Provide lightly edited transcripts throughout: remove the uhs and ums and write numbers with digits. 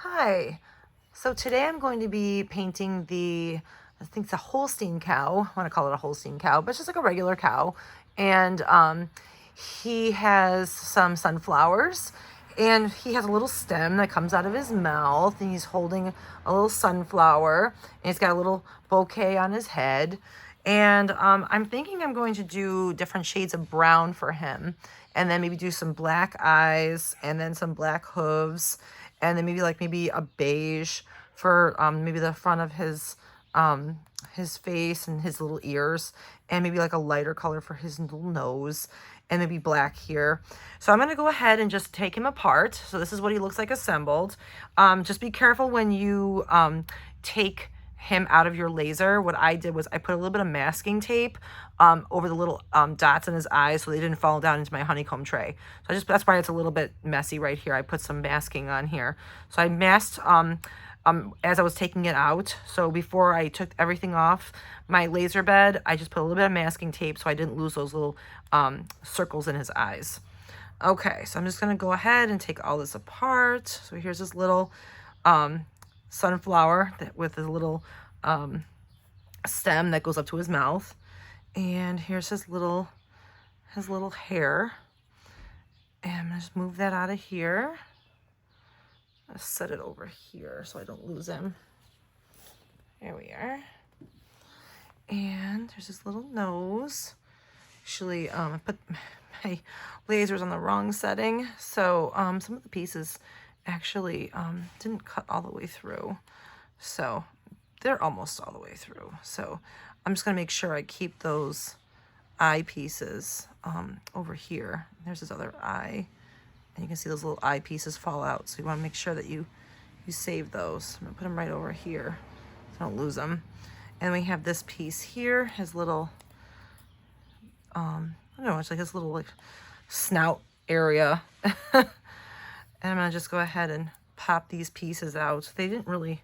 Hi. So today I'm going to be painting I think it's a Holstein cow. I want to call it a Holstein cow, but it's just like a regular cow. And he has some sunflowers and he has a little stem that comes out of his mouth and he's holding a little sunflower and he's got a little bouquet on his head. And I'm thinking I'm going to do different shades of brown for him and then maybe do some black eyes and then some black hooves and then maybe a beige for maybe the front of his face and his little ears, and maybe like a lighter color for his little nose, and maybe black here. So I'm going to go ahead and just take him apart. So this is what he looks like assembled. Just be careful when you take him out of your laser. What I did was I put a little bit of masking tape over the little dots in his eyes so they didn't fall down into my honeycomb tray. So that's why it's a little bit messy right here. I put some masking on here. So I masked as I was taking it out. So before I took everything off my laser bed, I just put a little bit of masking tape so I didn't lose those little circles in his eyes. Okay, so I'm just going to go ahead and take all this apart. So here's this little sunflower with a little stem that goes up to his mouth, and here's his little hair, and I'm gonna just move that out of here. I'll set it over here so I don't lose him. There we are. And there's his little nose. Actually, I put my lasers on the wrong setting, so some of the pieces actually didn't cut all the way through, so they're almost all the way through. So I'm just gonna make sure I keep those eye pieces over here. There's his other eye, and you can see those little eye pieces fall out, so you want to make sure that you save those. I'm gonna put them right over here so I don't lose them. And we have this piece here, his little I don't know, it's like his little like snout area. And I'm going to just go ahead and pop these pieces out. They didn't really,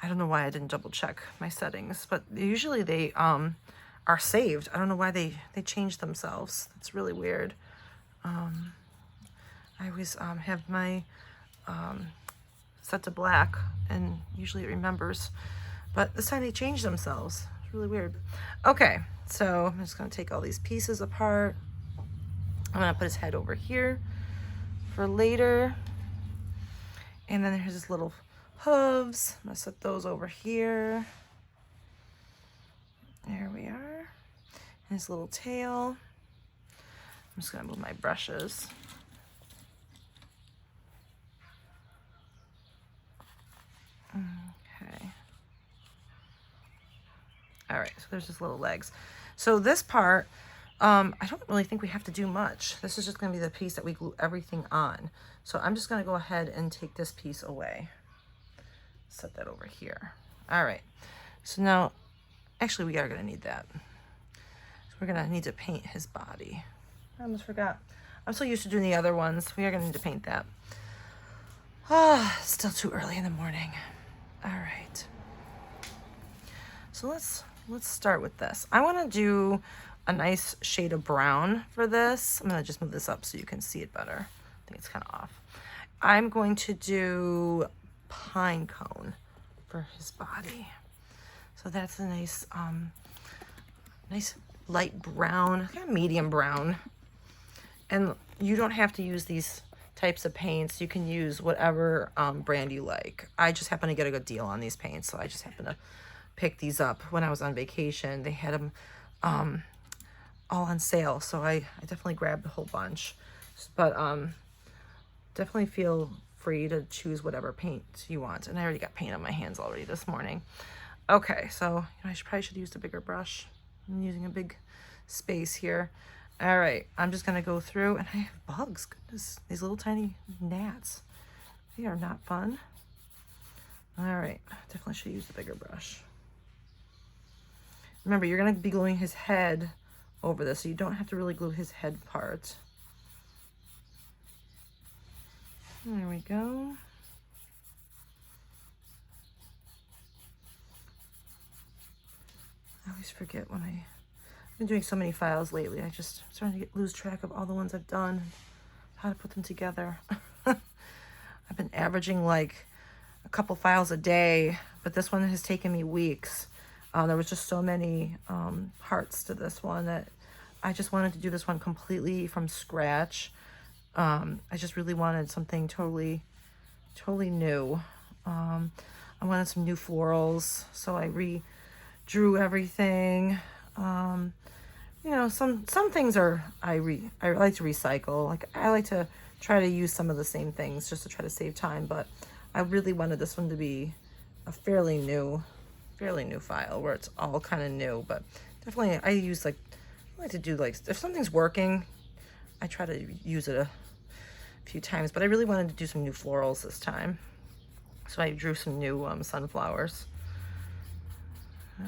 I don't know why I didn't double check my settings, but usually they are saved. I don't know why they changed themselves. It's really weird. I always have my set to black, and usually it remembers. But this time they changed themselves. It's really weird. Okay, so I'm just going to take all these pieces apart. I'm going to put his head over here for later. And then there's his little hooves. I'm going to set those over here. There we are. And his little tail. I'm just going to move my brushes. Okay. All right, so there's his little legs. So this part, I don't really think we have to do much. This is just going to be the piece that we glue everything on. So I'm just going to go ahead and take this piece away. Set that over here. All right. So now, actually, we are going to need that. So we're going to need to paint his body. I almost forgot. I'm so used to doing the other ones. We are going to need to paint that. Ah, still too early in the morning. All right. So let's start with this. I want to do a nice shade of brown for this. I'm going to just move this up so you can see it better. I think it's kind of off. I'm going to do pine cone for his body. So that's a nice light brown, kind of medium brown. And you don't have to use these types of paints. You can use whatever brand you like. I just happen to get a good deal on these paints, so I just happen to pick these up when I was on vacation. They had them all on sale, so I definitely grabbed a whole bunch. But definitely feel free to choose whatever paint you want. And I already got paint on my hands already this morning. Okay, so I probably should have used a bigger brush. I'm using a big space here. All right, I'm just gonna go through, and I have bugs. Goodness, these little tiny gnats. They are not fun. All right, definitely should use the bigger brush. Remember, you're gonna be gluing his head over this, so you don't have to really glue his head part. There we go. I always forget when I've been doing so many files lately. I just starting to lose track of all the ones I've done, how to put them together. I've been averaging like couple files a day, but this one has taken me weeks. There was just so many parts to this one that I just wanted to do this one completely from scratch. I just really wanted something totally new. I wanted some new florals, so I redrew everything. You know, some things are I like to recycle. Like I like to try to use some of the same things just to try to save time, but I really wanted this one to be a fairly new file where it's all kind of new. But definitely I like to do, like, if something's working, I try to use it a few times, but I really wanted to do some new florals this time. So I drew some new sunflowers.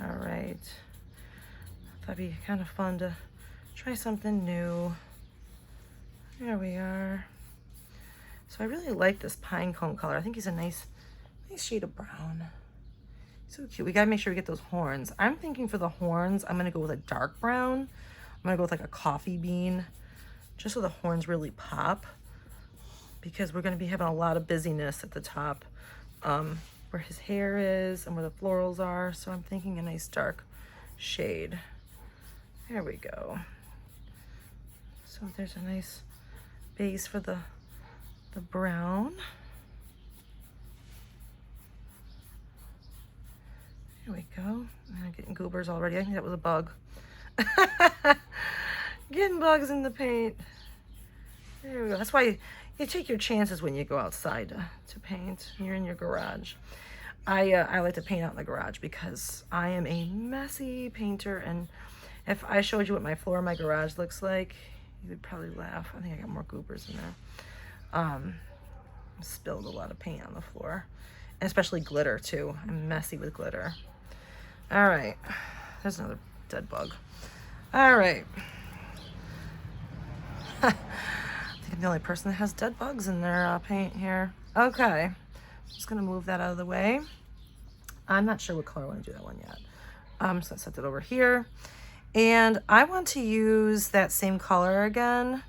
All right. That'd be kind of fun to try something new. There we are. So I really like this pine cone color. I think he's a nice shade of brown. So cute. We gotta make sure we get those horns. I'm thinking for the horns, I'm gonna go with a dark brown. I'm gonna go with like a coffee bean, just so the horns really pop, because we're gonna be having a lot of busyness at the top, where his hair is and where the florals are. So I'm thinking a nice dark shade. There we go. So there's a nice base for the brown. There we go. I'm getting goobers already. I think that was a bug. Getting bugs in the paint. There we go. That's why you take your chances when you go outside to paint. You're in your garage. I like to paint out in the garage because I am a messy painter, and if I showed you what my floor in my garage looks like, you would probably laugh. I think I got more goobers in there. Spilled a lot of paint on the floor, and especially glitter too. I'm messy with glitter. All right, there's another dead bug. All right. I think I'm the only person that has dead bugs in their paint here. Okay, just gonna move that out of the way. I'm not sure what color I want to do that one yet. So I set that over here. And I want to use that same color again.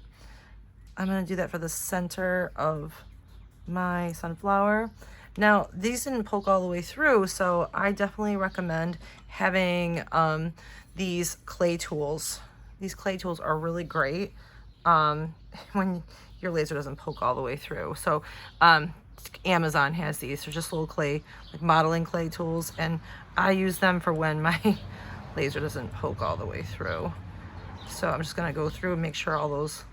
I'm going to do that for the center of my sunflower. Now, these didn't poke all the way through, so I definitely recommend having these clay tools. These clay tools are really great when your laser doesn't poke all the way through. So Amazon has these. They're just little clay, like modeling clay tools, and I use them for when my laser doesn't poke all the way through. So I'm just gonna go through and make sure all those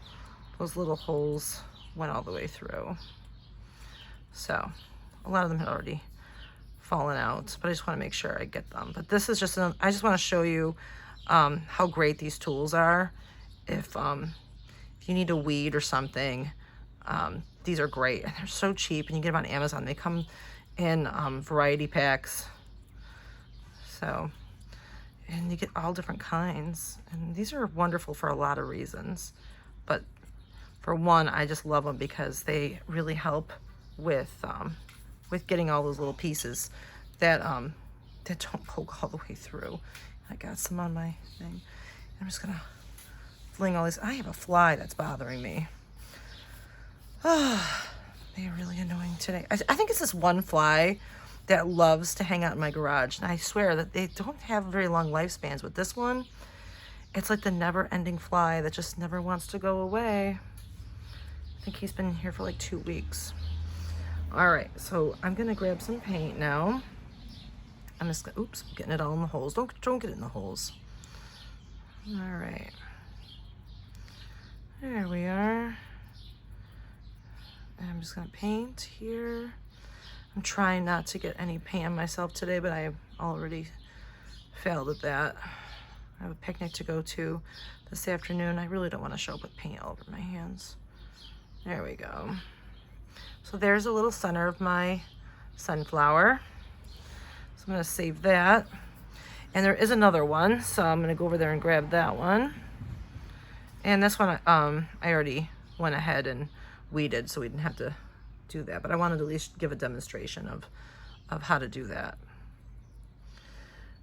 little holes went all the way through. So a lot of them had already fallen out, but I just want to make sure I get them. But this is just I just want to show you how great these tools are. If you need a weed or something, these are great. They're so cheap, and you get them on Amazon. They come in variety packs. So, and you get all different kinds, and these are wonderful for a lot of reasons. But for one, I just love them because they really help with getting all those little pieces that don't poke all the way through. I got some on my thing. I'm just gonna fling all these. I have a fly that's bothering me. Oh, they are really annoying today. I think it's this one fly that loves to hang out in my garage, and I swear that they don't have very long lifespans. With this one, it's like the never-ending fly that just never wants to go away. I think he's been here for like 2 weeks. All right, so I'm gonna grab some paint now. I'm just gonna, oops, getting it all in the holes. Don't get it in the holes. All right, there we are. And I'm just gonna paint here. I'm trying not to get any paint on myself today, but I already failed at that. I have a picnic to go to this afternoon. I really don't want to show up with paint all over my hands. There we go. So there's a little center of my sunflower. So I'm gonna save that. And there is another one, so I'm gonna go over there and grab that one. And this one, I already went ahead and weeded, so we didn't have to do that, but I wanted to at least give a demonstration of how to do that.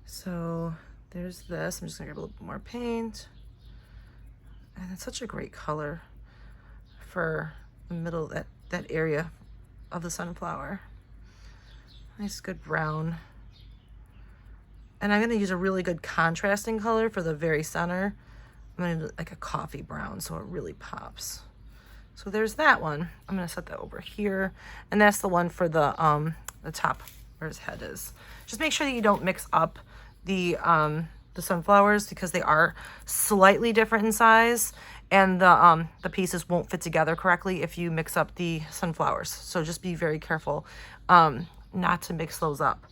So there's this. I'm just gonna grab a little bit more paint, and it's such a great color for the middle, that area of the sunflower. Nice good brown. And I'm going to use a really good contrasting color for the very center. I'm going to do like a coffee brown so it really pops. So there's that one. I'm going to set that over here. And that's the one for the top where his head is. Just make sure that you don't mix up the sunflowers because they are slightly different in size. And the pieces won't fit together correctly if you mix up the sunflowers. So just be very careful not to mix those up.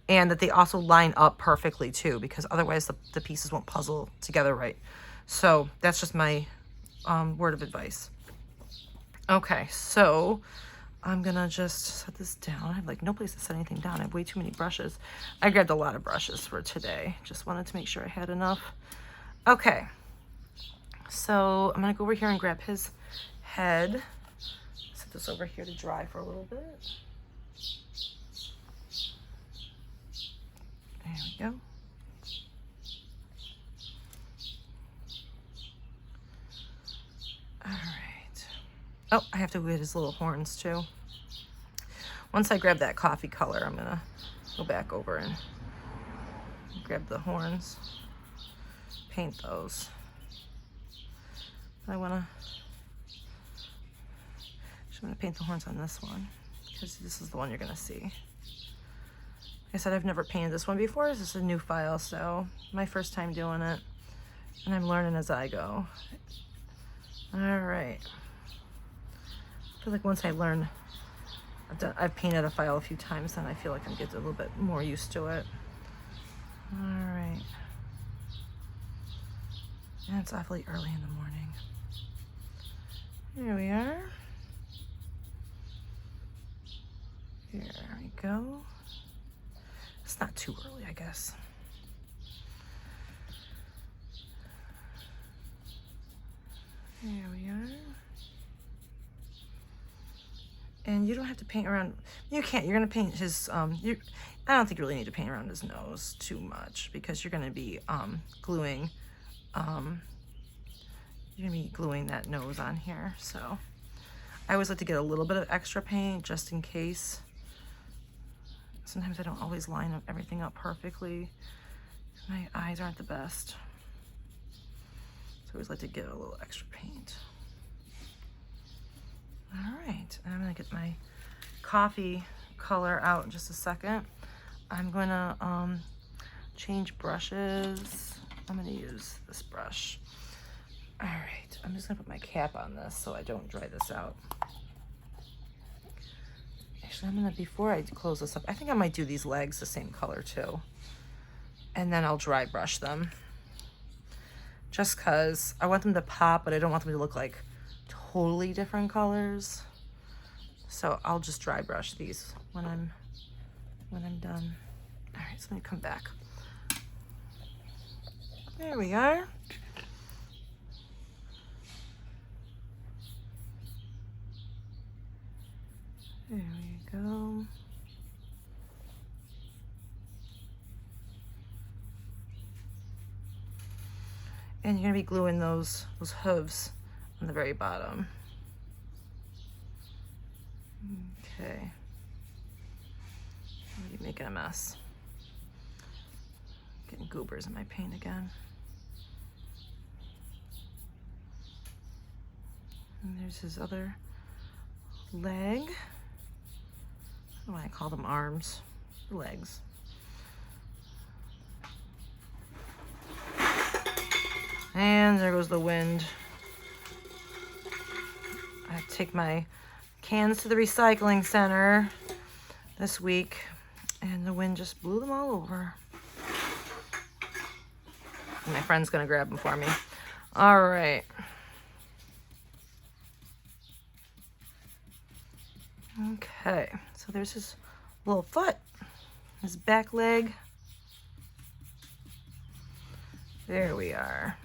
And that they also line up perfectly too, because otherwise the pieces won't puzzle together right. So that's just my word of advice. Okay, so I'm gonna just set this down. I have like no place to set anything down. I have way too many brushes. I grabbed a lot of brushes for today. Just wanted to make sure I had enough. Okay, so I'm gonna go over here and grab his head. Set this over here to dry for a little bit. There we go. All right. Oh, I have to get his little horns too. Once I grab that coffee color, I'm gonna go back over and grab the horns, paint those. I'm gonna paint the horns on this one because this is the one you're gonna see. Like I said, I've never painted this one before. This is a new file, so my first time doing it, and I'm learning as I go. All right. I feel like once I learn, I've painted a file a few times, then I feel like I'm getting a little bit more used to it. All right. And it's awfully early in the morning. Here we are. Here we go. It's not too early, I guess. There we are. And you don't have to paint around, you can't, you're gonna paint his, I don't think you really need to paint around his nose too much because you're gonna be gluing that nose on here. So I always like to get a little bit of extra paint just in case. Sometimes I don't always line up everything up perfectly. My eyes aren't the best. So I always like to get a little extra paint. All right, I'm gonna get my coffee color out in just a second. I'm gonna change brushes. I'm gonna use this brush. All right, I'm just gonna put my cap on this so I don't dry this out. Actually, I'm gonna, before I close this up, I think I might do these legs the same color too. And then I'll dry brush them. Just cause I want them to pop, but I don't want them to look like totally different colors. So I'll just dry brush these when I'm done. All right, so let me come back. There we are. There we go. And you're gonna be gluing those hooves on the very bottom. Okay. I'm making a mess. Getting goobers in my paint again. And there's his other leg. I don't know why I call them arms. Legs. And there goes the wind. I have to take my cans to the recycling center this week, and the wind just blew them all over. And my friend's gonna grab them for me. All right. Okay, so there's his little foot, his back leg. There we are.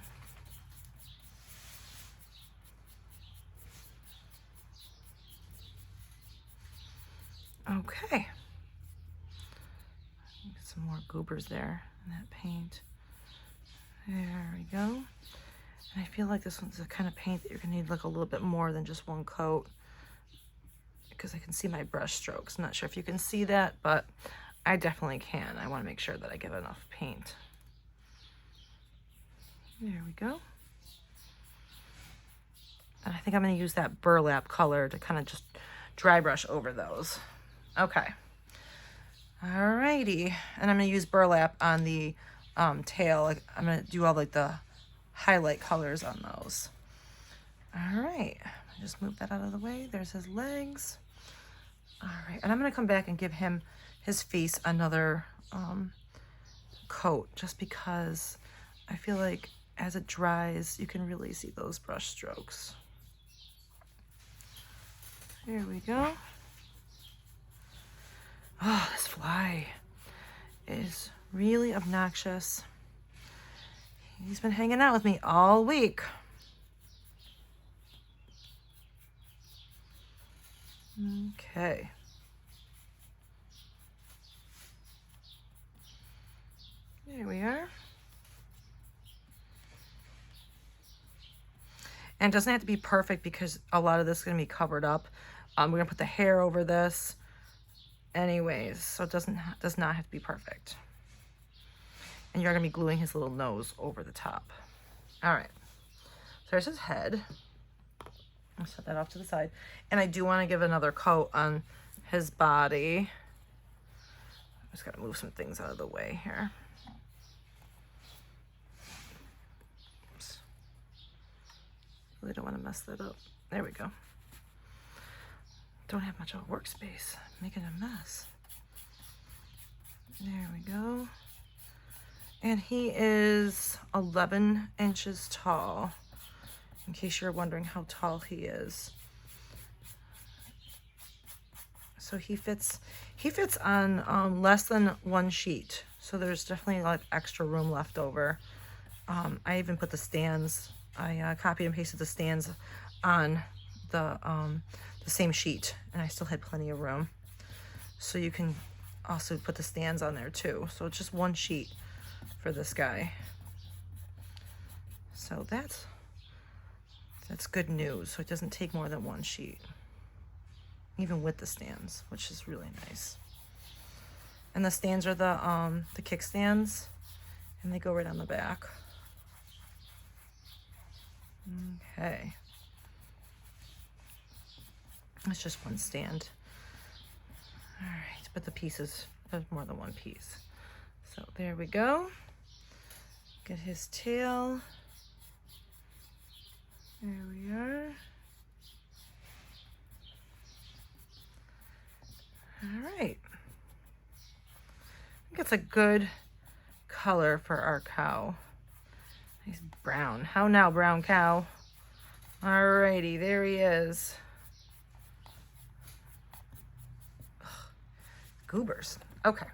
Okay. Get some more goobers there in that paint. There we go. And I feel like this one's the kind of paint that you're gonna need like a little bit more than just one coat. because I can see my brush strokes. I'm not sure if you can see that, but I definitely can. I want to make sure that I get enough paint. There we go. And I think I'm going to use that burlap color to kind of just dry brush over those. Okay. Alrighty. And I'm going to use burlap on the tail. I'm going to do all like the highlight colors on those. All right. Just move that out of the way. There's his legs. All right. And I'm going to come back and give him his face another coat, just because I feel like as it dries, you can really see those brush strokes. Here we go. Oh, this fly is really obnoxious. He's been hanging out with me all week. Okay. There we are. And it doesn't have to be perfect because a lot of this is going to be covered up. We're going to put the hair over this anyways, so it does not have to be perfect. And you're going to be gluing his little nose over the top. All right. So there's his head. I'll set that off to the side. And I do want to give another coat on his body. I'm just got to move some things out of the way here. Oops. Really don't want to mess that up. There we go. Don't have much of a workspace. I'm making a mess. There we go. And he is 11 inches tall, in case you're wondering how tall he is. So he fits on less than one sheet. So there's definitely like extra room left over. I even put the stands, I copied and pasted the stands on the same sheet, and I still had plenty of room. So you can also put the stands on there too. So it's just one sheet for this guy. So that's good news. So it doesn't take more than one sheet, even with the stands, which is really nice. And the stands are the kickstands, and they go right on the back. Okay. It's just one stand. All right, but the pieces, there's more than one piece. So there we go. Get his tail. There we are. All right. I think it's a good color for our cow. He's brown. How now, brown cow? Alrighty, there he is. Ugh, goobers. Okay.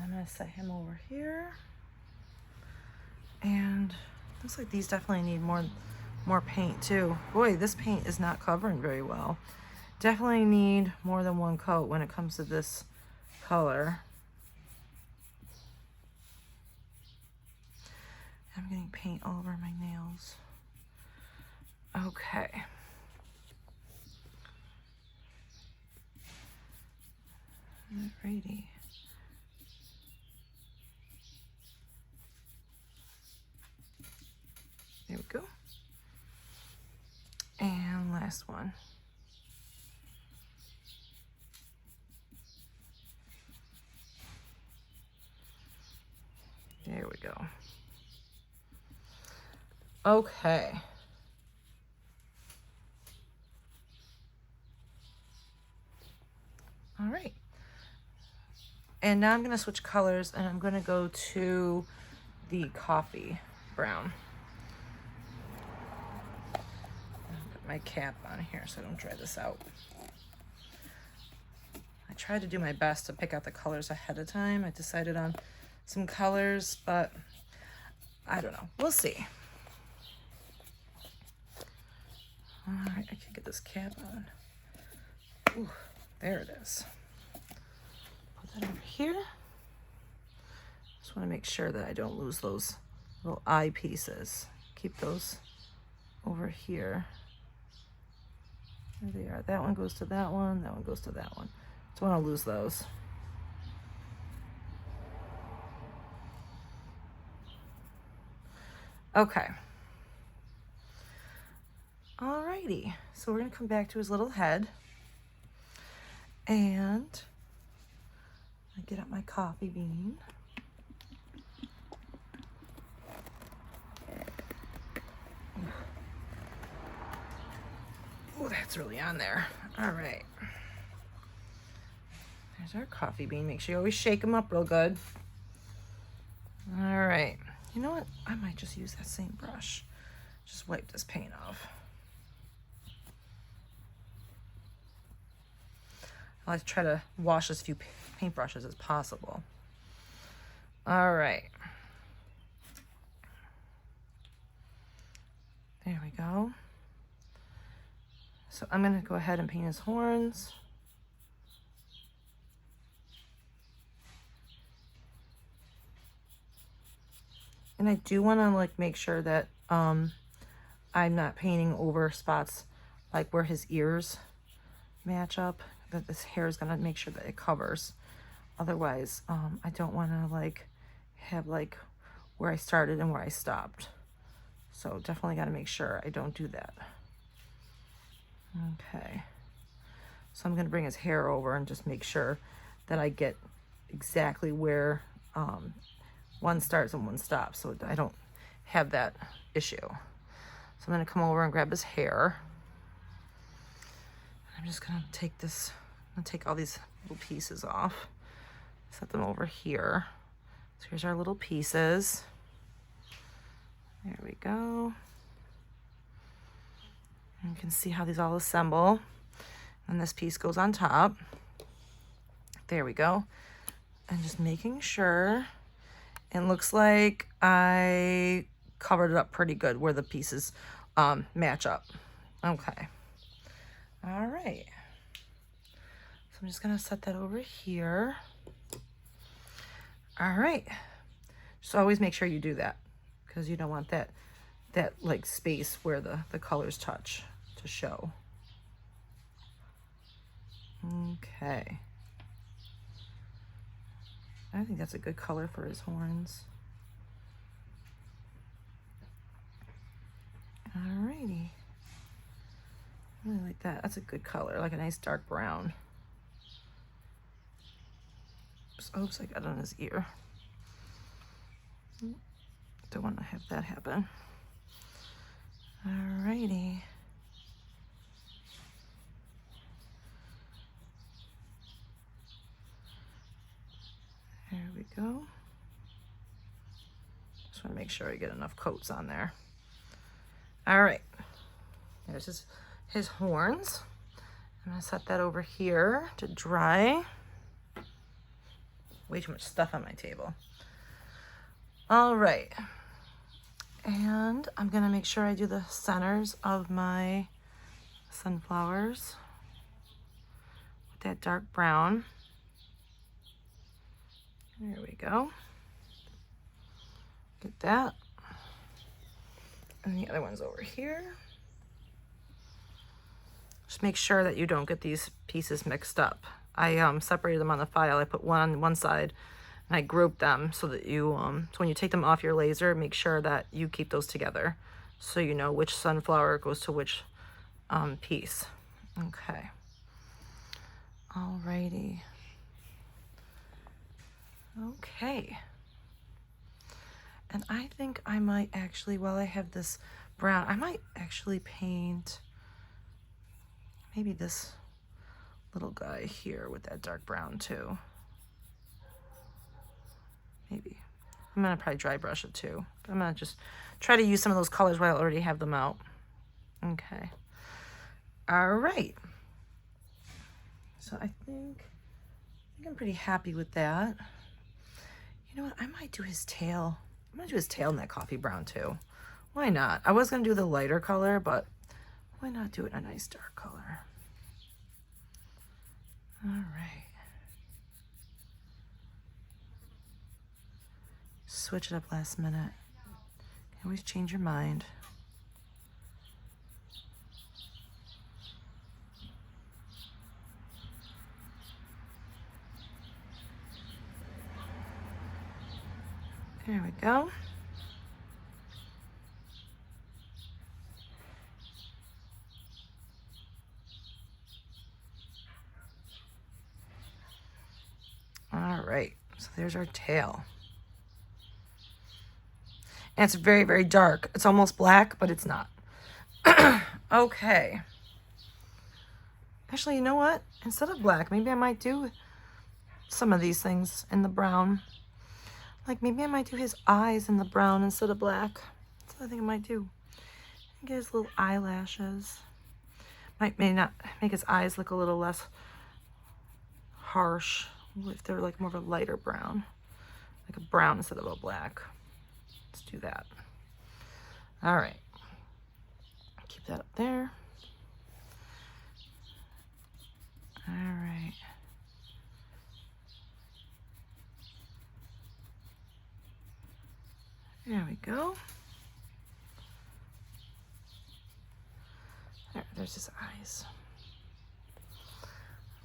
I'm gonna set him over here. And looks like these definitely need more paint too. Boy, this paint is not covering very well. Definitely need more than one coat when it comes to this color. I'm getting paint all over my nails. Okay. Alrighty. There we go. And last one. There we go. Okay. All right. And now I'm going to switch colors, and I'm going to go to the coffee brown. I'll put my cap on here so I don't dry this out. I tried to do my best to pick out the colors ahead of time. I decided on some colors, but I don't know. We'll see. All right, I can get this cap on. Ooh, there it is. Put that over here. Just want to make sure that I don't lose those little eye pieces. Keep those over here. There they are. That one goes to that one. That one goes to that one. Don't want to lose those. Okay. Alrighty. So we're going to come back to his little head. And I get out my coffee bean. Oh, that's really on there. All right. There's our coffee bean. Make sure you always shake them up real good. All right. You know what? I might just use that same brush. Just wipe this paint off. I like to try to wash as few paintbrushes as possible. All right. There we go. So I'm going to go ahead and paint his horns. And I do want to like make sure that I'm not painting over spots like where his ears match up, that this hair is going to make sure that it covers. Otherwise, I don't want to like have like where I started and where I stopped. So definitely got to make sure I don't do that. Okay. So I'm going to bring his hair over and just make sure that I get exactly where one starts and one stops, so I don't have that issue. So I'm going to come over and grab his hair. I'm just going to take this, I'm going to take all these little pieces off, set them over here. So here's our little pieces. There we go. And you can see how these all assemble. And this piece goes on top. There we go. And just making sure. It looks like I covered it up pretty good where the pieces match up. Okay. All right. So I'm just going to set that over here. All right. So always make sure you do that because you don't want that like space where the colors touch to show. Okay. I think that's a good color for his horns. Alrighty. I really like that. That's a good color, like a nice dark brown. Oops, I got it on his ear. Don't want to have that happen. Alrighty. There we go. Just want to make sure I get enough coats on there. All right. There's his horns. I'm going to set that over here to dry. Way too much stuff on my table. All right. And I'm going to make sure I do the centers of my sunflowers with that dark brown. There we go. Get that. And the other one's over here. Just make sure that you don't get these pieces mixed up. I separated them on the file. I put one on one side and I grouped them so that you, so when you take them off your laser, make sure that you keep those together so you know which sunflower goes to which piece. Okay. Alrighty. Okay. And I think I might actually, while I have this brown, I might actually paint maybe this little guy here with that dark brown too. Maybe. I'm gonna probably dry brush it too. But I'm gonna just try to use some of those colors while I already have them out. Okay. All right. So I think I'm pretty happy with that. You know what? I might do his tail. I'm gonna do his tail in that coffee brown too. Why not? I was gonna do the lighter color, but why not do it in a nice dark color? All right. Switch it up last minute. You can always change your mind. There we go. All right, so there's our tail. And it's very, very dark. It's almost black, but it's not. Okay. Actually, you know what? Instead of black, maybe I might do some of these things in the brown. Like maybe I might do his eyes in the brown instead of black. That's what I think I might do. Get his little eyelashes. May not make his eyes look a little less harsh if they're like more of a lighter brown. Like a brown instead of a black. Let's do that. All right. Keep that up there. All right. There we go. There's his eyes.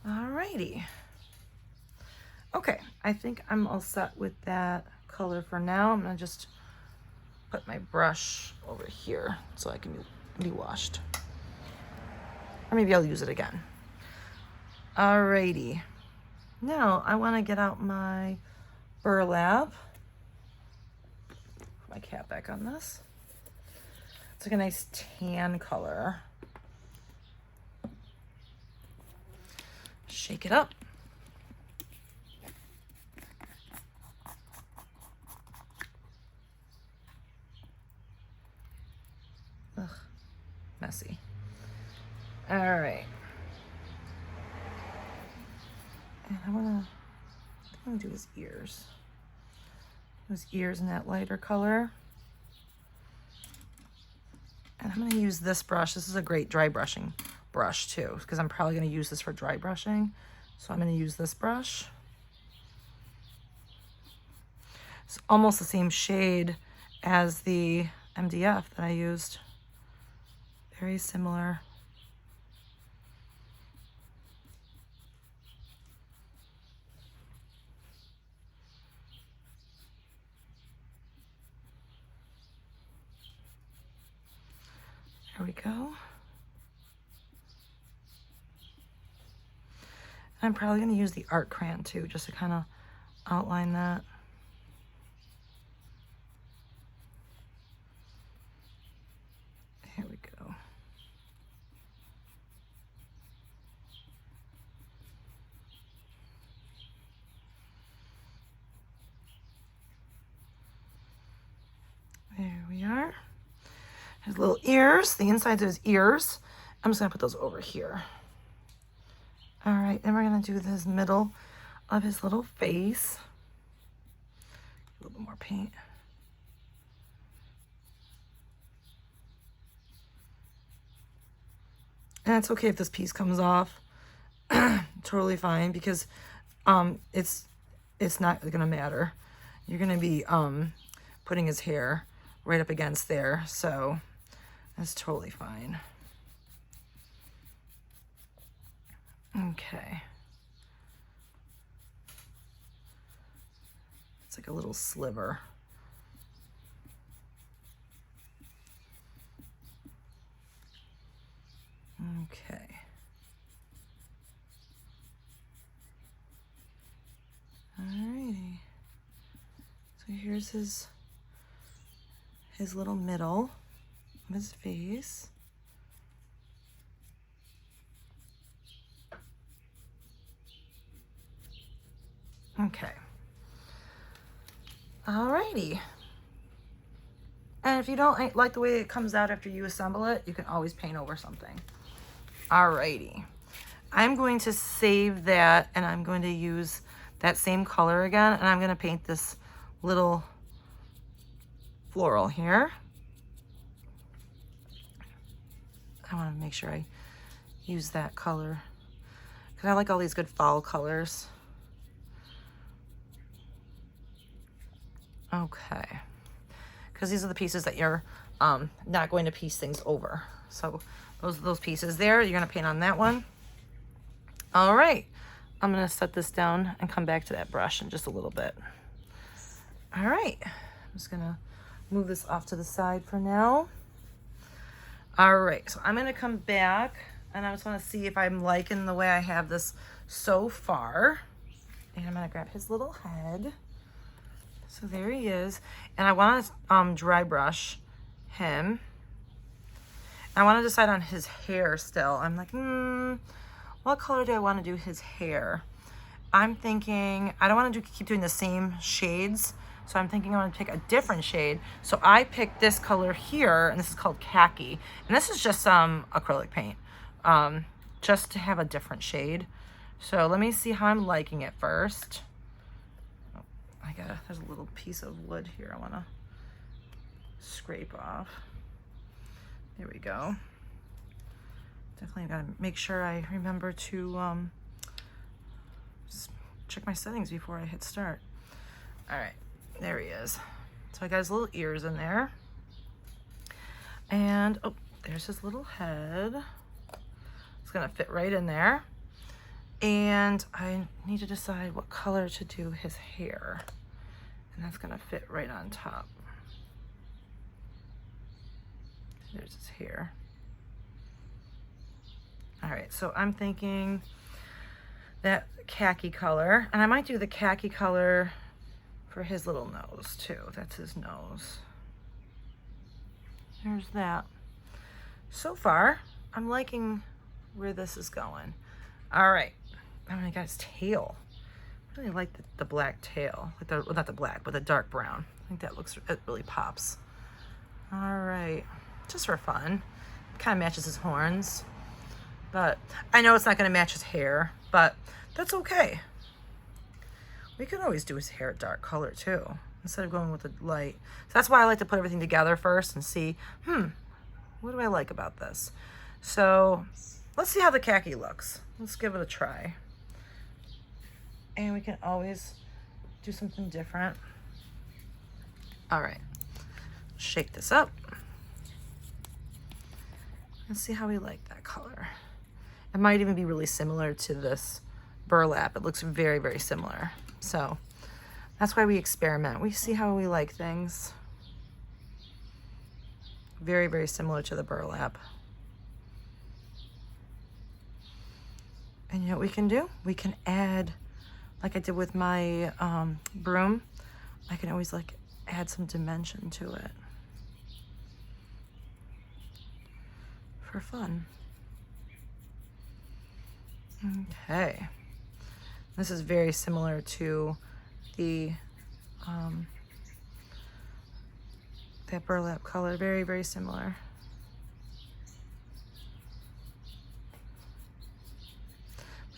Alrighty. Okay, I think I'm all set with that color for now. I'm gonna just put my brush over here so I can be washed. Or maybe I'll use it again. Alrighty. Now I wanna get out my burlap. Put my cap back on this. It's like a nice tan color. Shake it up. Ugh, messy. All right. And I want to do his ears. His ears in that lighter color. And I'm going to use this brush. This is a great dry brushing brush too, because I'm probably going to use this for dry brushing. So I'm going to use this brush. It's almost the same shade as the MDF that I used. Very similar. There we go. I'm probably going to use the art crayon too, just to kind of outline that. Here we go. There we are. His little ears, the insides of his ears. I'm just going to put those over here. All right, then we're going to do this middle of his little face. A little bit more paint. And it's okay if this piece comes off. Totally fine, because it's not going to matter. You're going to be putting his hair right up against there, so that's totally fine. Okay. It's like a little sliver. Okay. Alrighty. So here's his little middle of his face. Okay. Alrighty. And if you don't like the way it comes out after you assemble it, you can always paint over something. Alrighty. I'm going to save that, and I'm going to use that same color again, and I'm going to paint this little floral here. I want to make sure I use that color, because I like all these good fall colors. Okay, because these are the pieces that you're not going to piece things over. So those pieces there, you're going to paint on that one. All right, I'm going to set this down and come back to that brush in just a little bit. All right, I'm just gonna move this off to the side for now. All right, so I'm gonna come back and I just wanna see if I'm liking the way I have this so far. And I'm gonna grab his little head. So there he is. And I wanna dry brush him. I wanna decide on his hair still. I'm like, what color do I wanna do his hair? I'm thinking, I don't wanna keep doing the same shades. So I'm thinking I'm gonna pick a different shade. So I picked this color here, and this is called khaki. And this is just some acrylic paint, just to have a different shade. So let me see how I'm liking it first. Oh, there's a little piece of wood here I wanna scrape off. There we go. Definitely gotta make sure I remember to check my settings before I hit start. All right. There he is. So I got his little ears in there. And, oh, there's his little head. It's gonna fit right in there. And I need to decide what color to do his hair. And that's gonna fit right on top. There's his hair. All right, so I'm thinking that khaki color. And I might do the khaki color for his little nose too. That's his nose. There's that. So far, I'm liking where this is going. All right. Oh, I got his tail. I really like the black tail. Well, not the black, but the dark brown. I think it really pops. All right. Just for fun. Kind of matches his horns. But I know it's not going to match his hair, but that's okay. We could always do his hair a dark color too, instead of going with the light. So that's why I like to put everything together first and see, what do I like about this? So let's see how the khaki looks. Let's give it a try. And we can always do something different. All right, shake this up. Let's see how we like that color. It might even be really similar to this burlap. It looks very, very similar. So that's why we experiment. We see how we like things. Very, very similar to the burlap. And you know what we can do? We can add, like I did with my broom, I can always add some dimension to it for fun. Okay. This is very similar to the that burlap color. Very, very similar.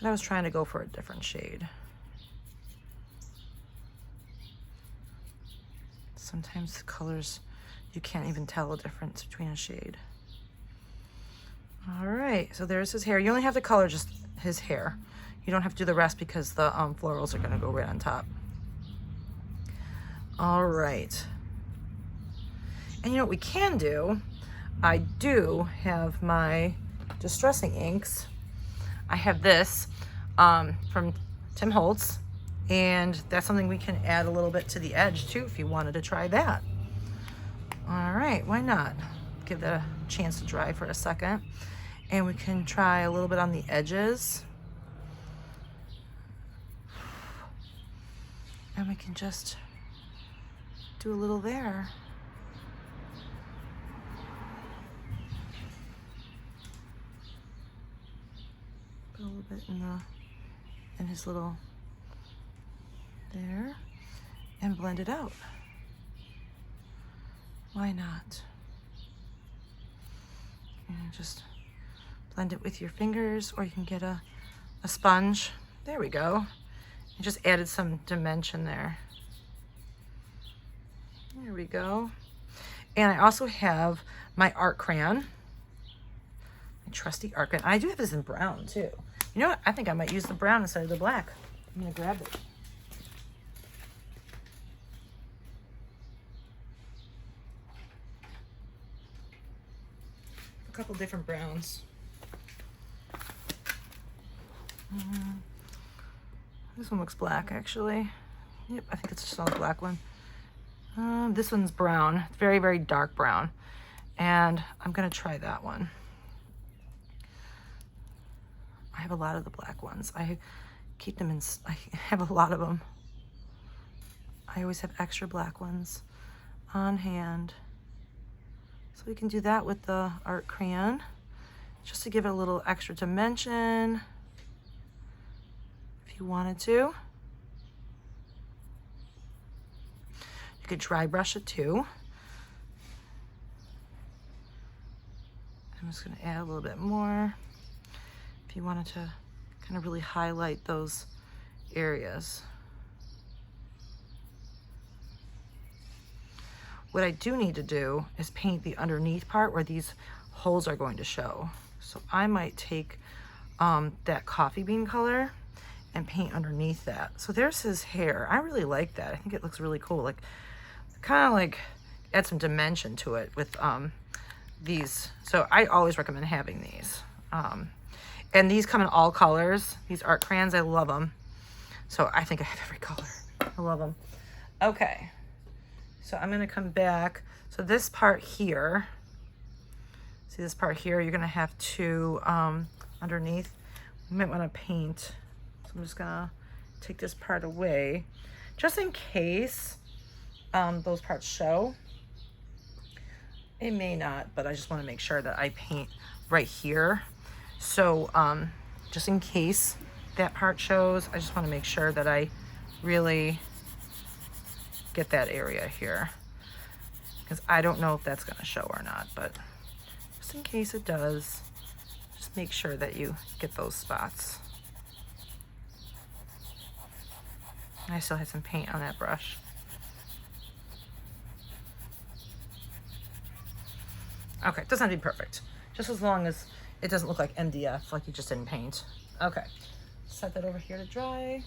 But I was trying to go for a different shade. Sometimes the colors, you can't even tell the difference between a shade. All right, so there's his hair. You only have to color just his hair. You don't have to do the rest because the florals are gonna go right on top. All right. And you know what we can do? I do have my distressing inks. I have this from Tim Holtz, and that's something we can add a little bit to the edge too if you wanted to try that. All right, why not? Give that a chance to dry for a second. And we can try a little bit on the edges. And we can just do a little there. Put a little bit in his little there, and blend it out. Why not? And just blend it with your fingers, or you can get a sponge. There we go. I just added some dimension there. There we go. And I also have my art crayon, my trusty art crayon. I do have this in brown too. You know what? I think I might use the brown instead of the black. I'm gonna grab it. A couple different browns. This one looks black, actually. Yep, I think it's just all the black one. This one's brown. It's very, very dark brown. And I'm gonna try that one. I have a lot of the black ones. I keep them in, I have a lot of them. I always have extra black ones on hand. So we can do that with the art crayon, just to give it a little extra dimension, if you wanted to. You could dry brush it too. I'm just gonna add a little bit more if you wanted to kind of really highlight those areas. What I do need to do is paint the underneath part where these holes are going to show. So I might take that coffee bean color and paint underneath that. So there's his hair. I really like that. I think it looks really cool. Like, kind of like add some dimension to it with these. So I always recommend having these. And these come in all colors. These art crayons, I love them. So I think I have every color. I love them. Okay. So I'm gonna come back. So this part here, see this part here, you're gonna have to, underneath, you might wanna paint. So I'm just gonna take this part away, just in case those parts show. It may not, but I just wanna make sure that I paint right here. So just in case that part shows, I just wanna make sure that I really get that area here, because I don't know if that's going to show or not, but just in case it does, just make sure that you get those spots. I still have some paint on that brush. Okay, it doesn't have to be perfect, just as long as it doesn't look like MDF, like you just didn't paint. Okay, set that over here to dry.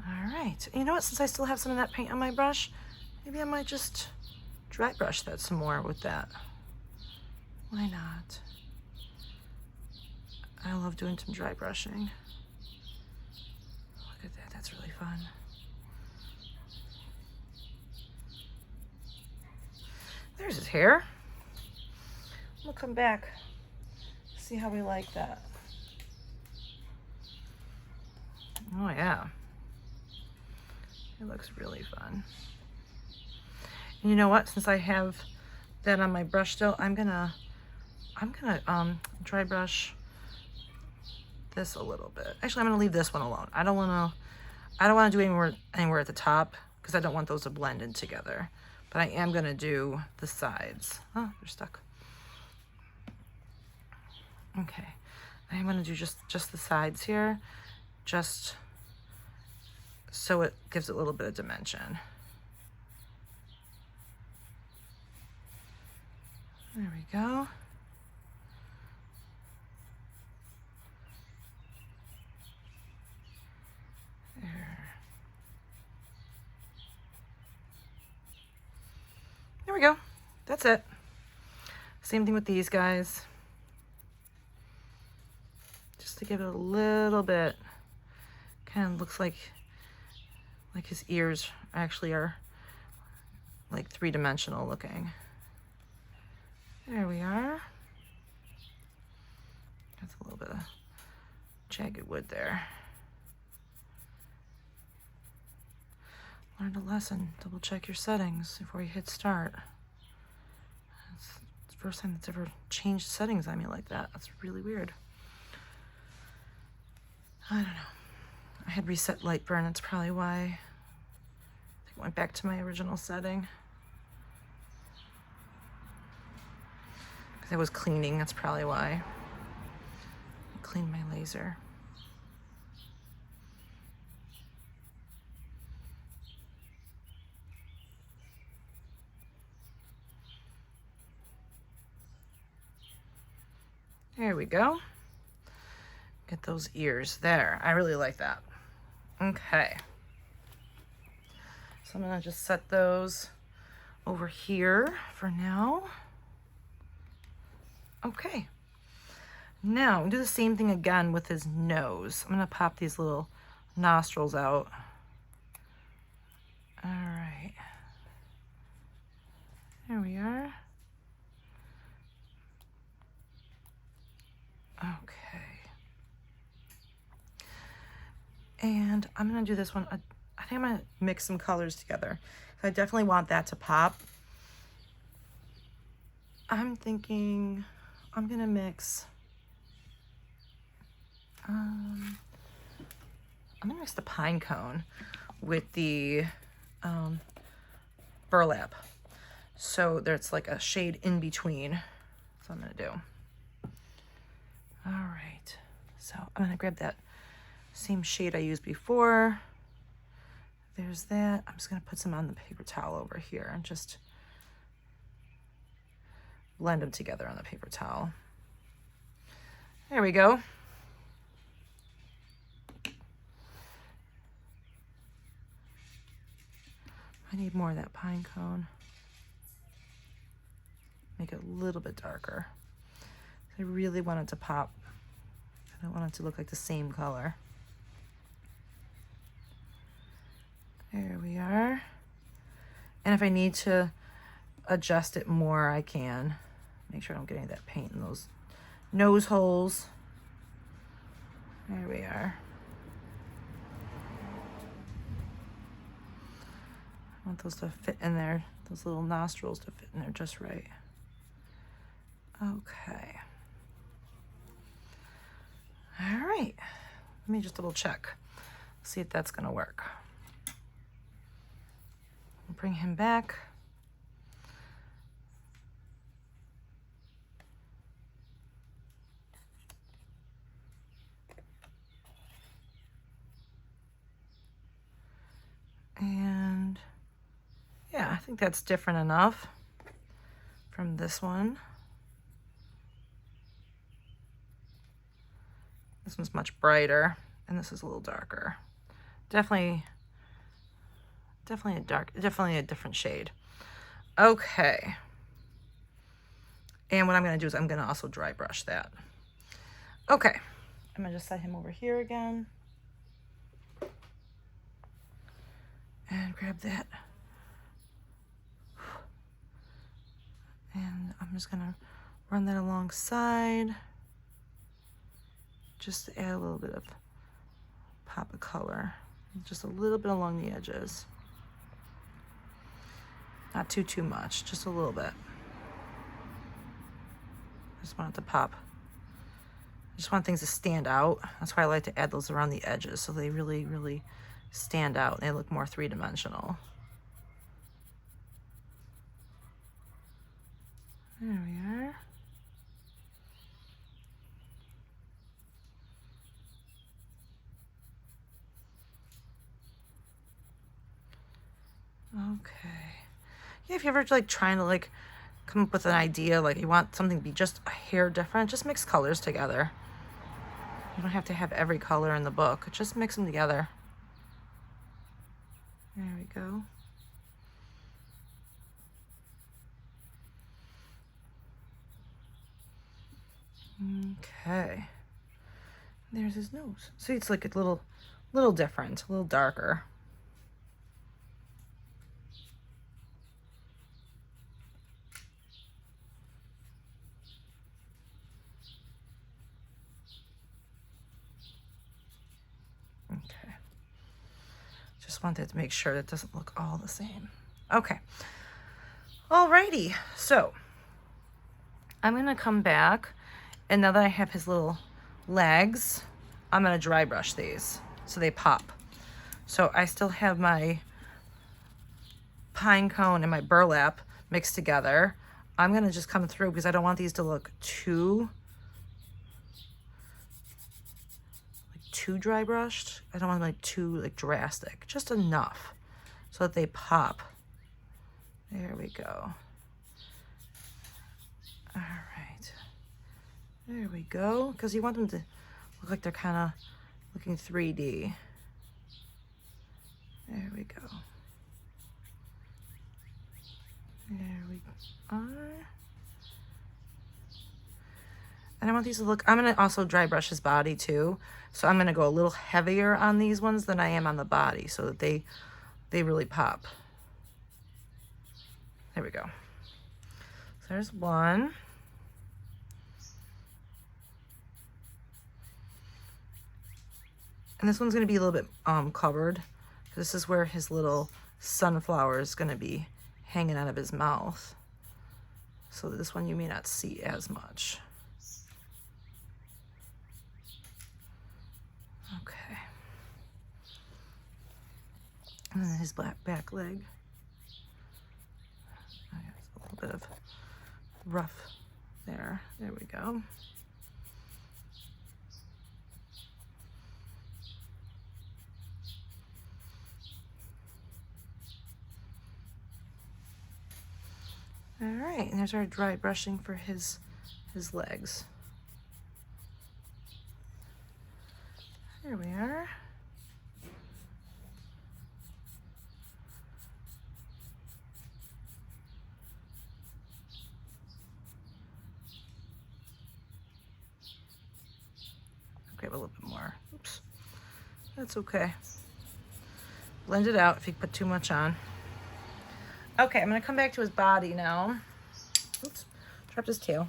All right, you know what, since I still have some of that paint on my brush, maybe I might just dry brush that some more with that. Why not? I love doing some dry brushing. Look at that, that's really fun. There's his hair. We'll come back, see how we like that. Oh yeah. It looks really fun. And you know what? Since I have that on my brush still, I'm gonna dry brush this a little bit. Actually, I'm gonna leave this one alone. I don't wanna do anywhere at the top, because I don't want those to blend in together. But I am gonna do the sides. Oh, they're stuck. Okay, I'm gonna do just the sides here, just so it gives it a little bit of dimension. There we go. There we go. That's it. Same thing with these guys. Just to give it a little bit, kind of looks like his ears actually are like three-dimensional looking. There we are. That's a little bit of jagged wood there. Learned a lesson. Double check your settings before you hit start. It's the first time that's ever changed settings on me like that. That's really weird. I don't know. I had reset light burn. That's probably why. I think it went back to my original setting. Because I was cleaning. That's probably why. I cleaned my laser. There we go. Get those ears there. I really like that. Okay. So I'm gonna just set those over here for now. Okay. Now, do the same thing again with his nose. I'm gonna pop these little nostrils out. All right. There we are. Okay. And I'm gonna do this one. I think I'm gonna mix some colors together. I definitely want that to pop. I'm thinking I'm gonna mix, I'm gonna mix the pine cone with the burlap. So there's like a shade in between. That's what I'm gonna do. All right, so I'm gonna grab that same shade I used before. There's that. I'm just gonna put some on the paper towel over here and just blend them together on the paper towel. There we go. I need more of that pine cone. Make it a little bit darker. I really want it to pop. I don't want it to look like the same color. There we are. And if I need to adjust it more, I can. Make sure I don't get any of that paint in those nose holes. There we are. I want those to fit in there, those little nostrils to fit in there just right. Okay. All right, let me just double check, see if that's gonna work. Bring him back. And yeah, I think that's different enough from this one. This one's much brighter, and this is a little darker. Definitely a different shade. Okay. And what I'm gonna do is I'm gonna also dry brush that. Okay, I'm gonna just set him over here again. And grab that. And I'm just gonna run that alongside. Just to add a little bit of pop of color. Just a little bit along the edges. Not too much, just a little bit. Just want it to pop. I just want things to stand out. That's why I like to add those around the edges so they really stand out and they look more three-dimensional. There we are. Okay. Yeah, if you're ever like trying to like come up with an idea, like you want something to be just a hair different, just mix colors together. You don't have to have every color in the book. Just mix them together. There we go. Okay. There's his nose. See, it's like a little different, a little darker. Okay. Just wanted to make sure that it doesn't look all the same. Okay. Alrighty. So I'm gonna come back, and now that I have his little legs, I'm gonna dry brush these so they pop. So I still have my pine cone and my burlap mixed together. I'm gonna just come through because I don't want these to look too dry brushed. I don't want like too like drastic, just enough so that they pop. There we go. All right, there we go, because you want them to look like they're kind of looking 3D. There we go. There we are. And I want these to look, I'm gonna also dry brush his body too. So I'm gonna go a little heavier on these ones than I am on the body so that they really pop. There we go. there's one. And this one's going to be a little bit covered. This is where his little sunflower is going to be hanging out of his mouth. So this one you may not see as much. Okay. And then his back leg. A little bit of rough there. There we go. All right, and there's our dry brushing for his legs. There we are. Grab a little bit more. Oops, that's okay. Blend it out if you put too much on. Okay, I'm gonna come back to his body now. Oops, dropped his tail.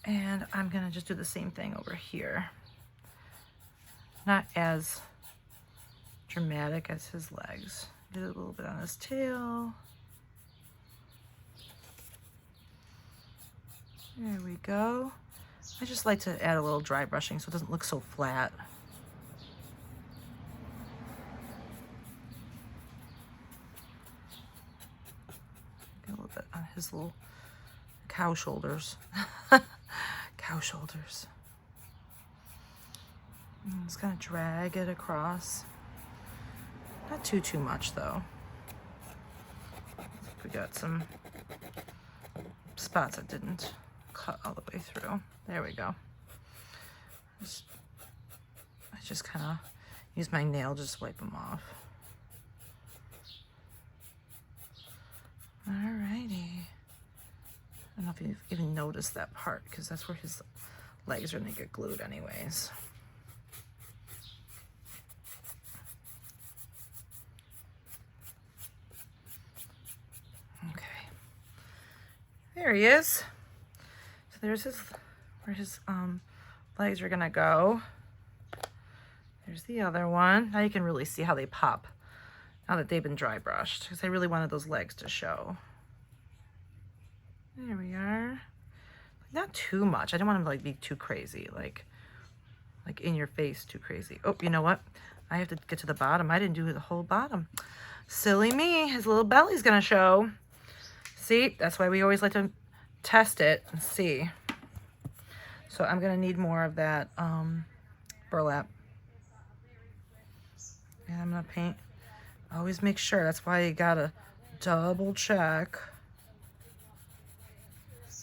And I'm gonna just do the same thing over here. Not as dramatic as his legs. Get a little bit on his tail. There we go. I just like to add a little dry brushing so it doesn't look so flat. Get a little bit on his little cow shoulders. Cow shoulders. I'm just gonna drag it across. Not too much though. We got some spots that didn't cut all the way through. There we go. I just kind of use my nail to just wipe them off. Alrighty. I don't know if you've even noticed that part because that's where his legs are gonna get glued anyways. Okay. There he is. So there's where his legs are gonna go. There's the other one. Now you can really see how they pop now that they've been dry brushed because I really wanted those legs to show. There we are. Not too much. I don't want him to like be too crazy, like in your face too crazy. Oh, you know what? I have to get to the bottom. I didn't do the whole bottom. Silly me. His little belly's gonna show. See, that's why we always like to test it and see. So I'm gonna need more of that burlap. And I'm gonna paint. Always make sure. That's why you gotta double check.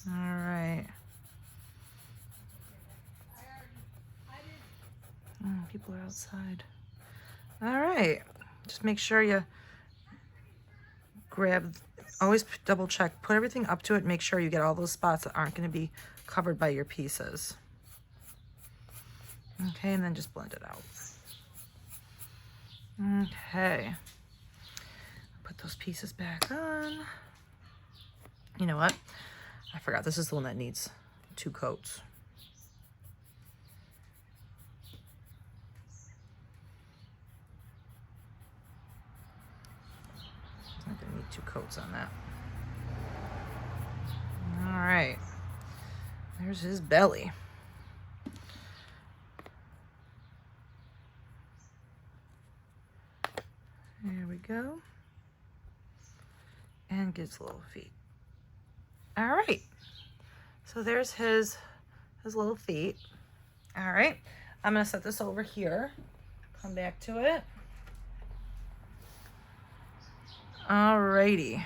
All right. Oh, people are outside. All right. Just make sure you grab, always double check, put everything up to it, make sure you get all those spots that aren't going to be covered by your pieces. Okay, and then just blend it out. Okay. Put those pieces back on. You know what? I forgot, this is the one that needs 2 coats. I'm gonna need 2 coats on that. All right, there's his belly. There we go. And gets little feet. All right, so there's his little feet. All right, I'm gonna set this over here, come back to it. All righty,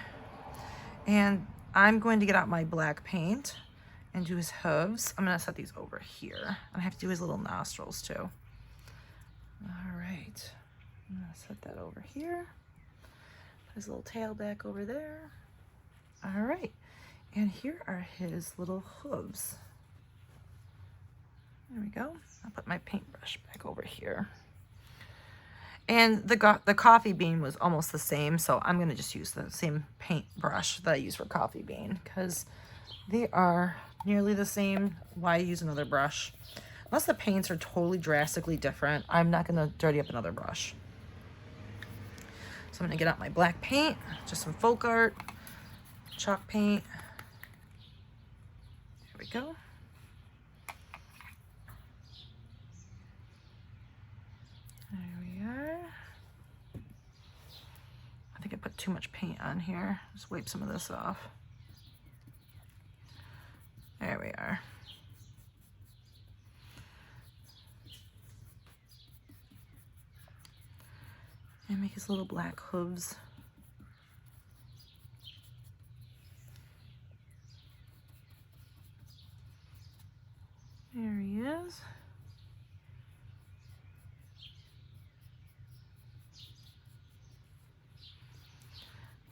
and I'm going to get out my black paint and do his hooves. I'm gonna set these over here. I have to do his little nostrils too. All right, I'm gonna set that over here. Put his little tail back over there. All right. And here are his little hooves. There we go. I'll put my paintbrush back over here. And the coffee bean was almost the same, so I'm going to just use the same paint brush that I use for coffee bean because they are nearly the same. Why use another brush? Unless the paints are totally drastically different, I'm not going to dirty up another brush. So I'm going to get out my black paint, just some folk art, chalk paint. There we go. There we are. I think I put too much paint on here. Just wipe some of this off. There we are. And make his little black hooves. There he is.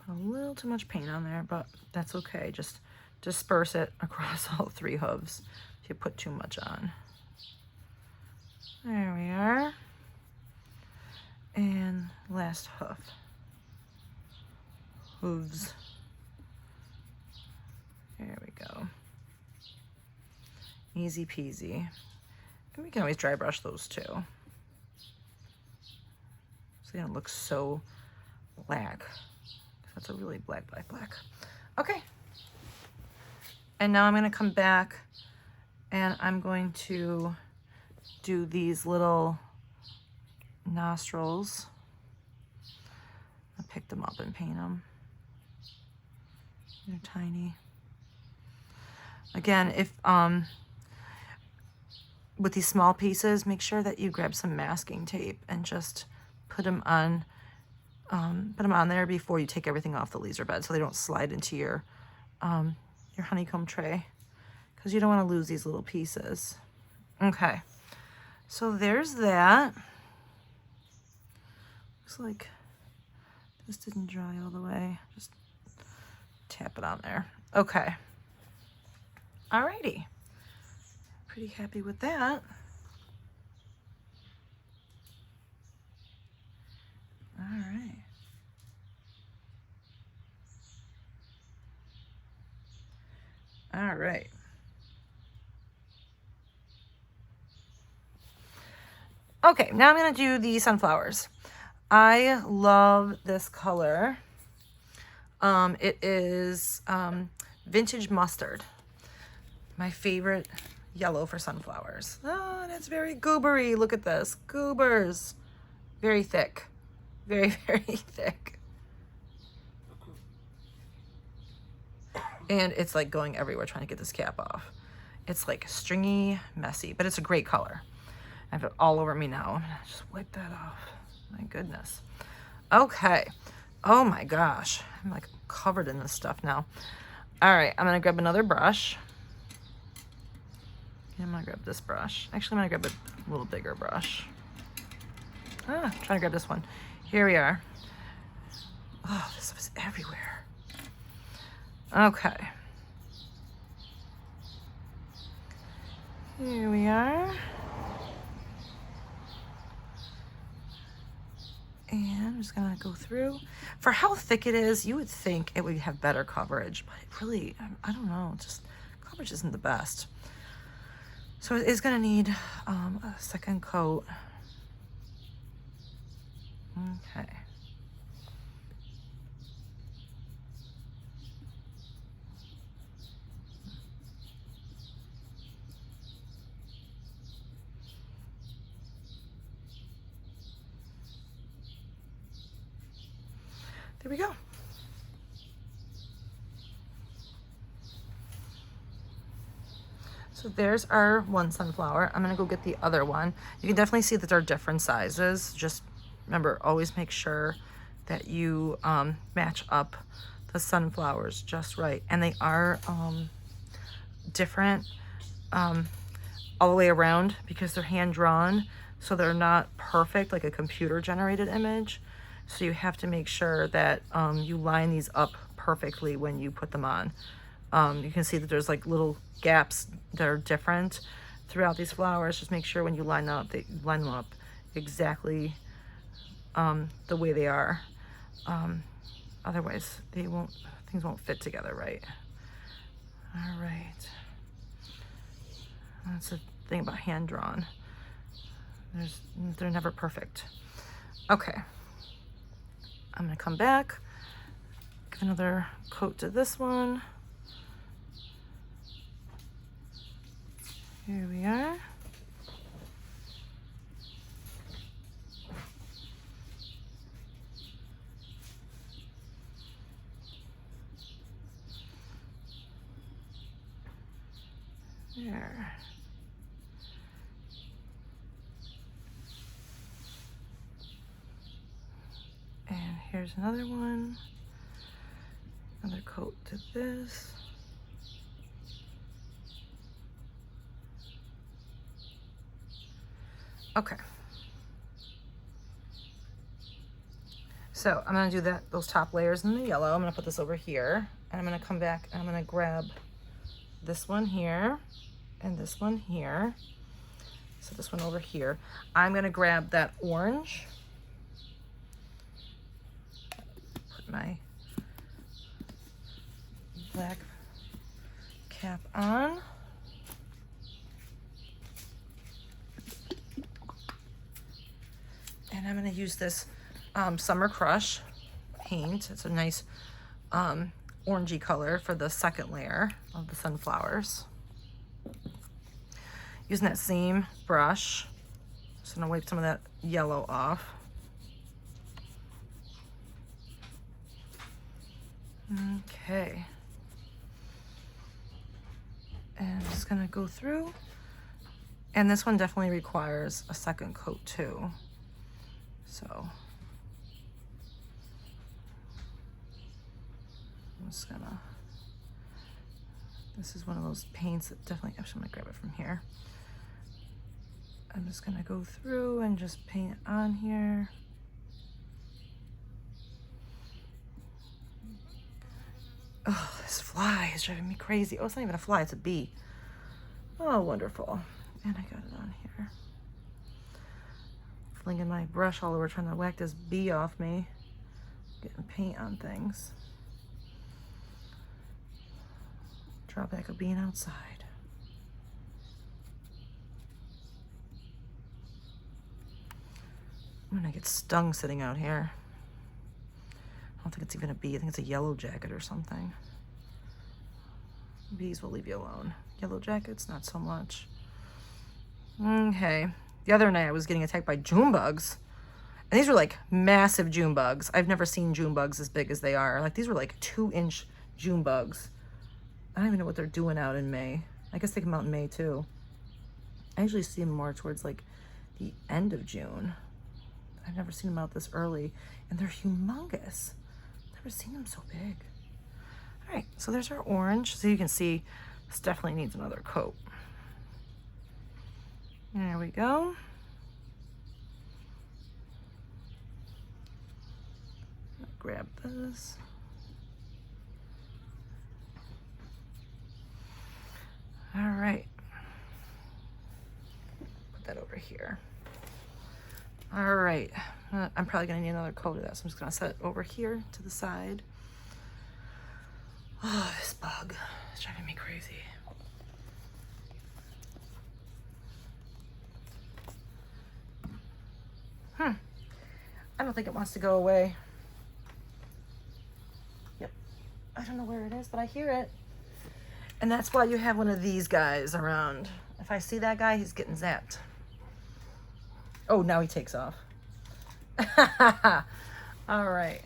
Put a little too much paint on there, but that's okay. Just disperse it across all 3 hooves if you put too much on. There we are. And last hoof. Hooves. There we go. Easy peasy. And we can always dry brush those too. So they don't look so black. That's a really black. Okay. And now I'm going to come back and I'm going to do these little nostrils. I'll pick them up and paint them. They're tiny. Again, if with these small pieces, make sure that you grab some masking tape and just put them on there before you take everything off the laser bed so they don't slide into your honeycomb tray because you don't want to lose these little pieces. Okay, so there's that. Looks like this didn't dry all the way. Just tap it on there. Okay. Alrighty. Pretty happy with that. All right. All right. Okay, now I'm going to do the sunflowers. I love this color. It is vintage mustard. My favorite yellow for sunflowers. Oh, and it's very goobery. Look at this. Goobers. Very thick. Very, very thick. And it's like going everywhere trying to get this cap off. It's like stringy, messy, but it's a great color. I have it all over me now. I'm gonna just wipe that off. My goodness. Okay. Oh my gosh. I'm like covered in this stuff now. All right, I'm gonna grab another brush. I'm gonna grab this brush. Actually, I'm gonna grab a little bigger brush. I'm trying to grab this one. Here we are. Oh, this stuff is everywhere. Okay. Here we are. And I'm just gonna go through. For how thick it is, you would think it would have better coverage, but it really, I don't know, just coverage isn't the best. So it is gonna need a second coat. Okay. There we go. So there's our one sunflower. I'm gonna go get the other one. You can definitely see that they're different sizes. Just remember, always make sure that you match up the sunflowers just right. And they are different all the way around because they're hand drawn. So they're not perfect like a computer generated image. So you have to make sure that you line these up perfectly when you put them on. You can see that there's like little gaps that are different throughout these flowers. Just make sure when you line them up exactly the way they are. Otherwise things won't fit together right. All right. That's the thing about hand drawn. They're never perfect. Okay. I'm gonna come back, give another coat to this one. Here we are. There. And here's another one. Another coat to this. Okay. So I'm gonna do those top layers in the yellow. I'm gonna put this over here, and I'm gonna come back and I'm gonna grab this one here and this one here. So this one over here. I'm gonna grab that orange. Put my black cap on. And I'm gonna use this Summer Crush paint. It's a nice orangey color for the second layer of the sunflowers. Using that same brush, just gonna wipe some of that yellow off. Okay. And I'm just gonna go through. And this one definitely requires a second coat too. So I'm just gonna, this is one of those paints that definitely, actually I'm gonna grab it from here. I'm just gonna go through and just paint on here. Oh, this fly is driving me crazy. Oh, it's not even a fly, it's a bee. Oh, wonderful. And I got it on here. Flinging my brush all over, trying to whack this bee off me. Getting paint on things. Drawback of being outside. I'm gonna get stung sitting out here. I don't think it's even a bee. I think it's a yellow jacket or something. Bees will leave you alone. Yellow jackets, not so much. Okay. The other night I was getting attacked by June bugs. And these were like massive June bugs. I've never seen June bugs as big as they are. Like these were like 2-inch June bugs. I don't even know what they're doing out in May. I guess they come out in May too. I usually see them more towards like the end of June. I've never seen them out this early. And they're humongous. Never seen them so big. All right, so there's our orange. So you can see this definitely needs another coat. There we go. Grab this. All right. Put that over here. All right. I'm probably gonna need another coat of that, so I'm just gonna set it over here to the side. Oh, this bug is driving me crazy. I don't think it wants to go away. Yep. I don't know where it is, but I hear it. And that's why you have one of these guys around. If I see that guy, he's getting zapped. Oh, now he takes off. All right.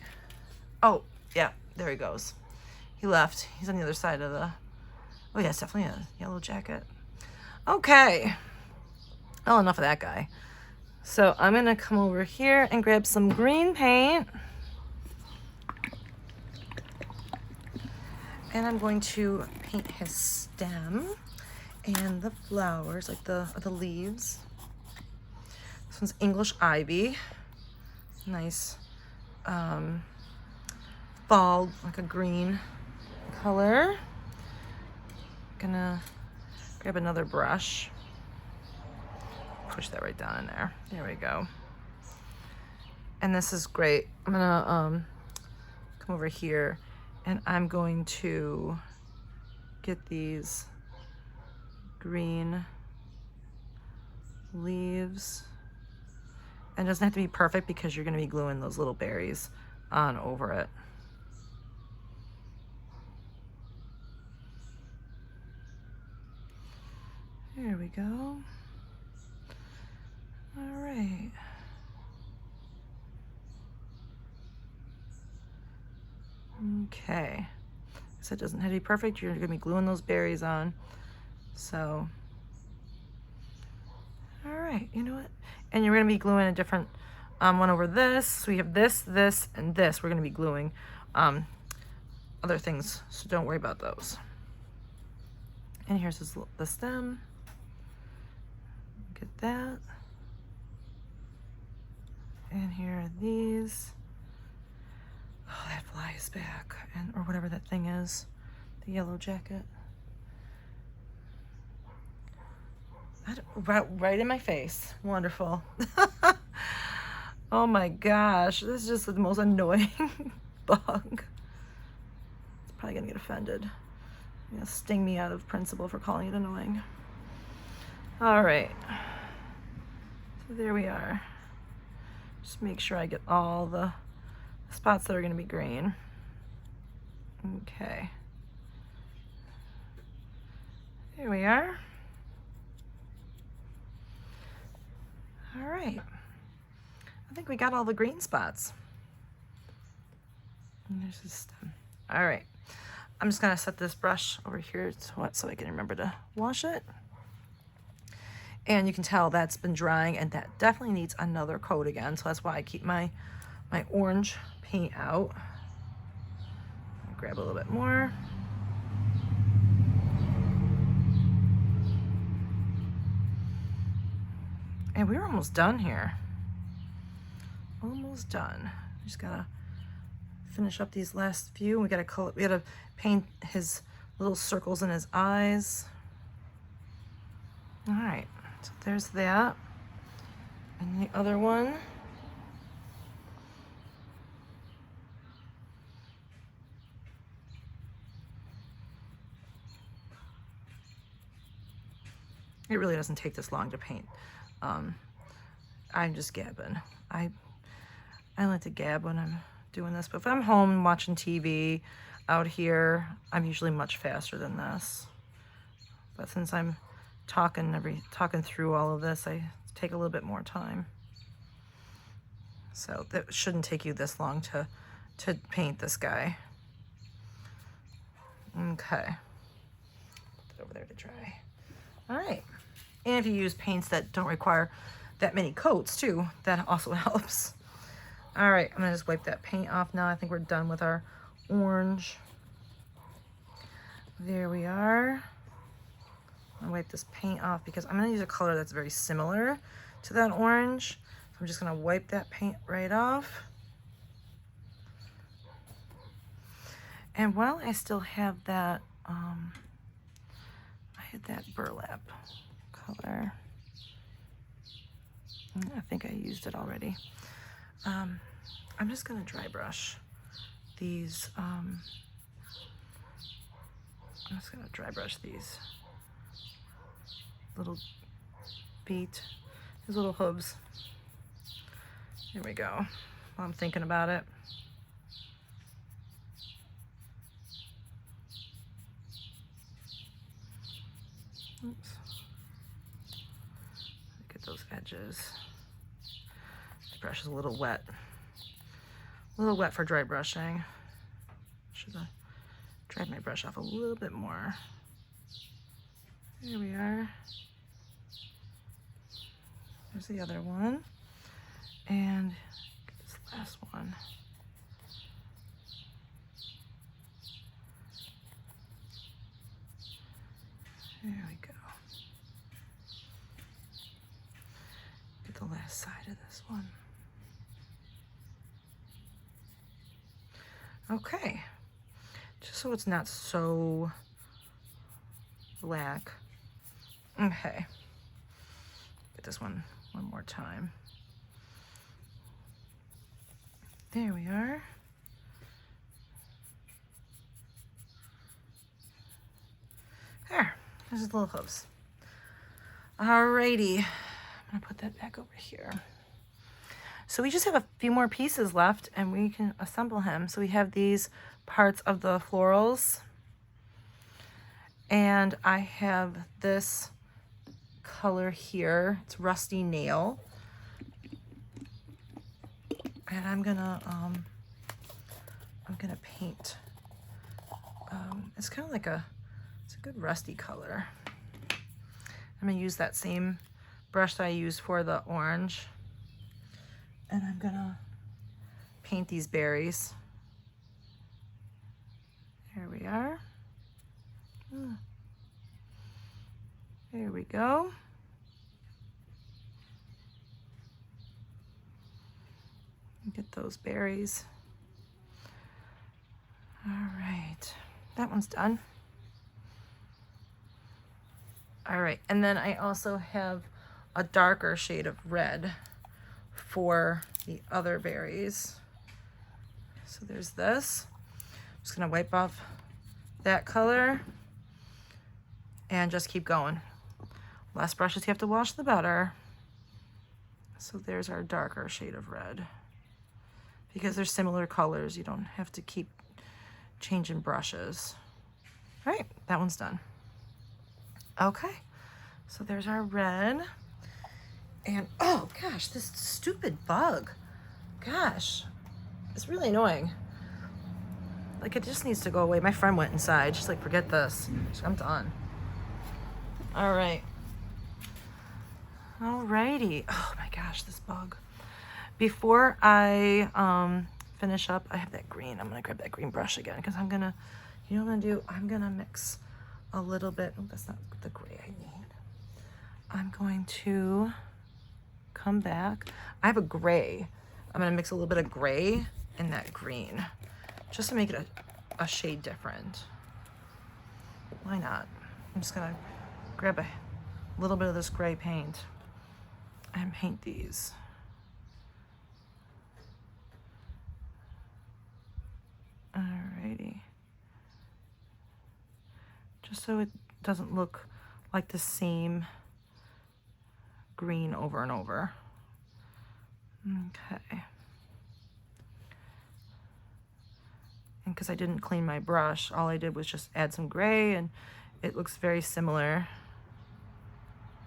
Oh, yeah, there he goes. He left. He's on the other side of the... Oh, yeah, it's definitely a yellow jacket. Okay. Oh, enough of that guy. So I'm going to come over here and grab some green paint. And I'm going to paint his stem and the flowers, like the leaves. This one's English ivy. Nice fall, like a green color. Gonna grab another brush. Push that right down in there. There we go. And this is great. I'm gonna come over here and I'm going to get these green leaves. And it doesn't have to be perfect because you're gonna be gluing those little berries on over it. There we go. All right. Okay. So it doesn't have to be perfect. You're gonna be gluing those berries on. So, all right, you know what? And you're gonna be gluing a different one over this. So we have this, this, and this. We're gonna be gluing other things, so don't worry about those. And here's the stem. Get that. And here are these. Oh, that flies back, and or whatever that thing is, the yellow jacket. Right in my face. Wonderful. Oh my gosh, this is just the most annoying bug. It's probably gonna get offended. It's gonna sting me out of principle for calling it annoying. All right, so there we are. Just make sure I get all the spots that are gonna be green. Okay. There we are. All right. I think we got all the green spots. And there's the stem. All right. I'm just gonna set this brush over here so I can remember to wash it. And you can tell that's been drying, and that definitely needs another coat again. So that's why I keep my orange paint out. I'll grab a little bit more. And we're almost done here. Almost done. Just gotta finish up these last few. We gotta paint his little circles in his eyes. All right, so there's that. And the other one. It really doesn't take this long to paint. I'm just gabbing. I like to gab when I'm doing this, but if I'm home watching TV out here, I'm usually much faster than this. But since I'm talking through all of this, I take a little bit more time. So that shouldn't take you this long to paint this guy. Okay. Put it over there to dry. All right. And if you use paints that don't require that many coats too, that also helps. All right, I'm gonna just wipe that paint off now. I think we're done with our orange. There we are. I'm gonna wipe this paint off because I'm gonna use a color that's very similar to that orange. So I'm just gonna wipe that paint right off. And while I still have that, I had that burlap color. I think I used it already. I'm just gonna dry brush these. I'm just gonna dry brush these little these little hooves. There we go. While I'm thinking about it. Oops. Get those edges. This brush is a little wet. A little wet for dry brushing. Should have dried my brush off a little bit more. There we are. There's the other one. And get this last one. There we go. Get the last side of this one. Okay, just so it's not so black. Okay, get this one more time. There we are. There, there's his little hooves. Alrighty, I'm gonna put that back over here. So we just have a few more pieces left and we can assemble him. So we have these parts of the florals, and I have this color here. It's Rusty Nail. And I'm gonna paint. It's kind of like it's a good rusty color. I'm gonna use that same brush that I used for the orange, and I'm gonna paint these berries. Here we are. There we go. Get those berries. All right, that one's done. All right, and then I also have a darker shade of red for the other berries. So there's this. I'm just gonna wipe off that color and just keep going. Less brushes you have to wash, the better. So there's our darker shade of red. Because they're similar colors, you don't have to keep changing brushes. All right, that one's done. Okay, so there's our red. And oh gosh, this stupid bug. Gosh, it's really annoying. Like, it just needs to go away. My friend went inside. She's like, forget this. I'm done. All right. Alrighty. Oh my gosh, this bug. Before I finish up, I have that green. I'm gonna grab that green brush again because I'm gonna, you know what I'm gonna do? I'm gonna mix a little bit. Oh, that's not the gray I need. I'm going to come back. I have a gray. I'm gonna mix a little bit of gray in that green just to make it a shade different. Why not? I'm just gonna grab a little bit of this gray paint and paint these. Alrighty. Just so it doesn't look like the same green over and over. Okay. And because I didn't clean my brush, all I did was just add some gray and it looks very similar.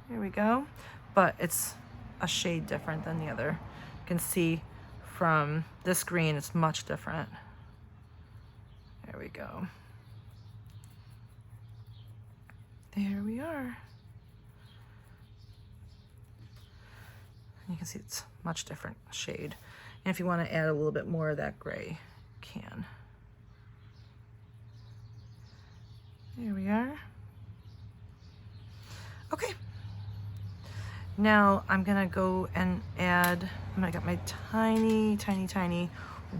Here we go. But it's a shade different than the other. You can see from this green, it's much different. There we go. There we are. You can see it's much different shade. And if you want to add a little bit more of that gray, you can. There we are. Okay. Now I'm gonna go and add, I'm gonna get my tiny, tiny, tiny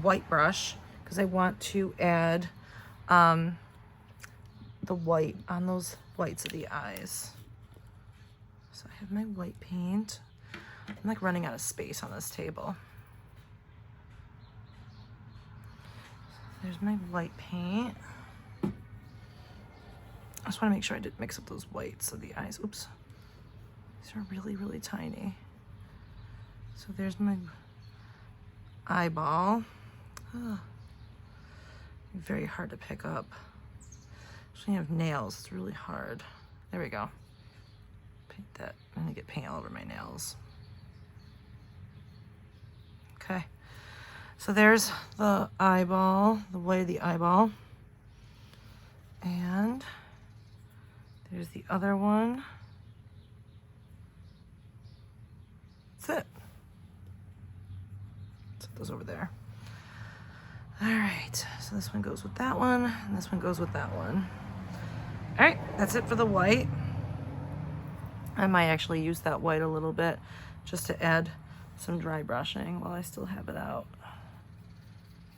white brush because I want to add the white on those whites of the eyes. So I have my white paint. I'm like running out of space on this table. There's my white paint. I just want to make sure I didn't mix up those whites of the eyes. Oops. These are really, really tiny. So there's my eyeball. Oh, very hard to pick up. Especially when you have nails, it's really hard. There we go. Paint that. I'm gonna get paint all over my nails. Okay. So there's the eyeball, the white of the eyeball. And there's the other one. That's it. Set those over there. All right, so this one goes with that one, and this one goes with that one. All right, that's it for the white. I might actually use that white a little bit just to add some dry brushing while I still have it out.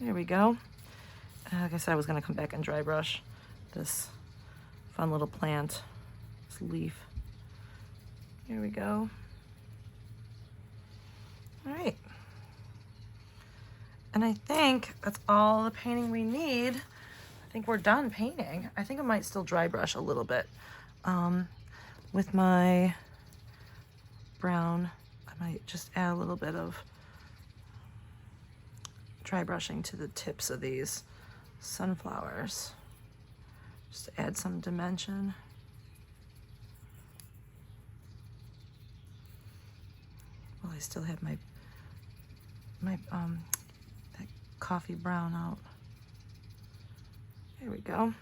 There we go. Like I said, I was gonna come back and dry brush this fun little plant, this leaf. Here we go. All right. And I think that's all the painting we need. I think we're done painting. I think I might still dry brush a little bit with my brown. I might just add a little bit of dry brushing to the tips of these sunflowers, just to add some dimension. Well, I still have my that coffee brown out. There we go.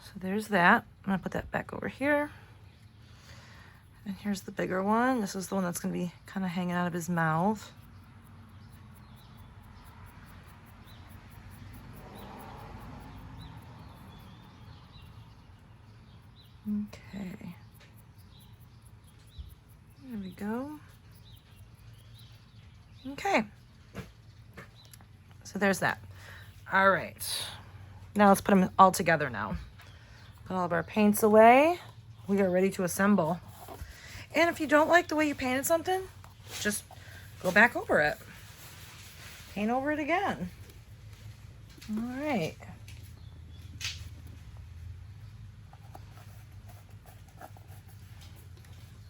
So there's that. I'm gonna put that back over here. And here's the bigger one. This is the one that's gonna be kind of hanging out of his mouth. Okay. There we go. Okay. So there's that. All right. Now let's put them all together now. Put all of our paints away. We are ready to assemble. And if you don't like the way you painted something, just go back over it. Paint over it again. All right.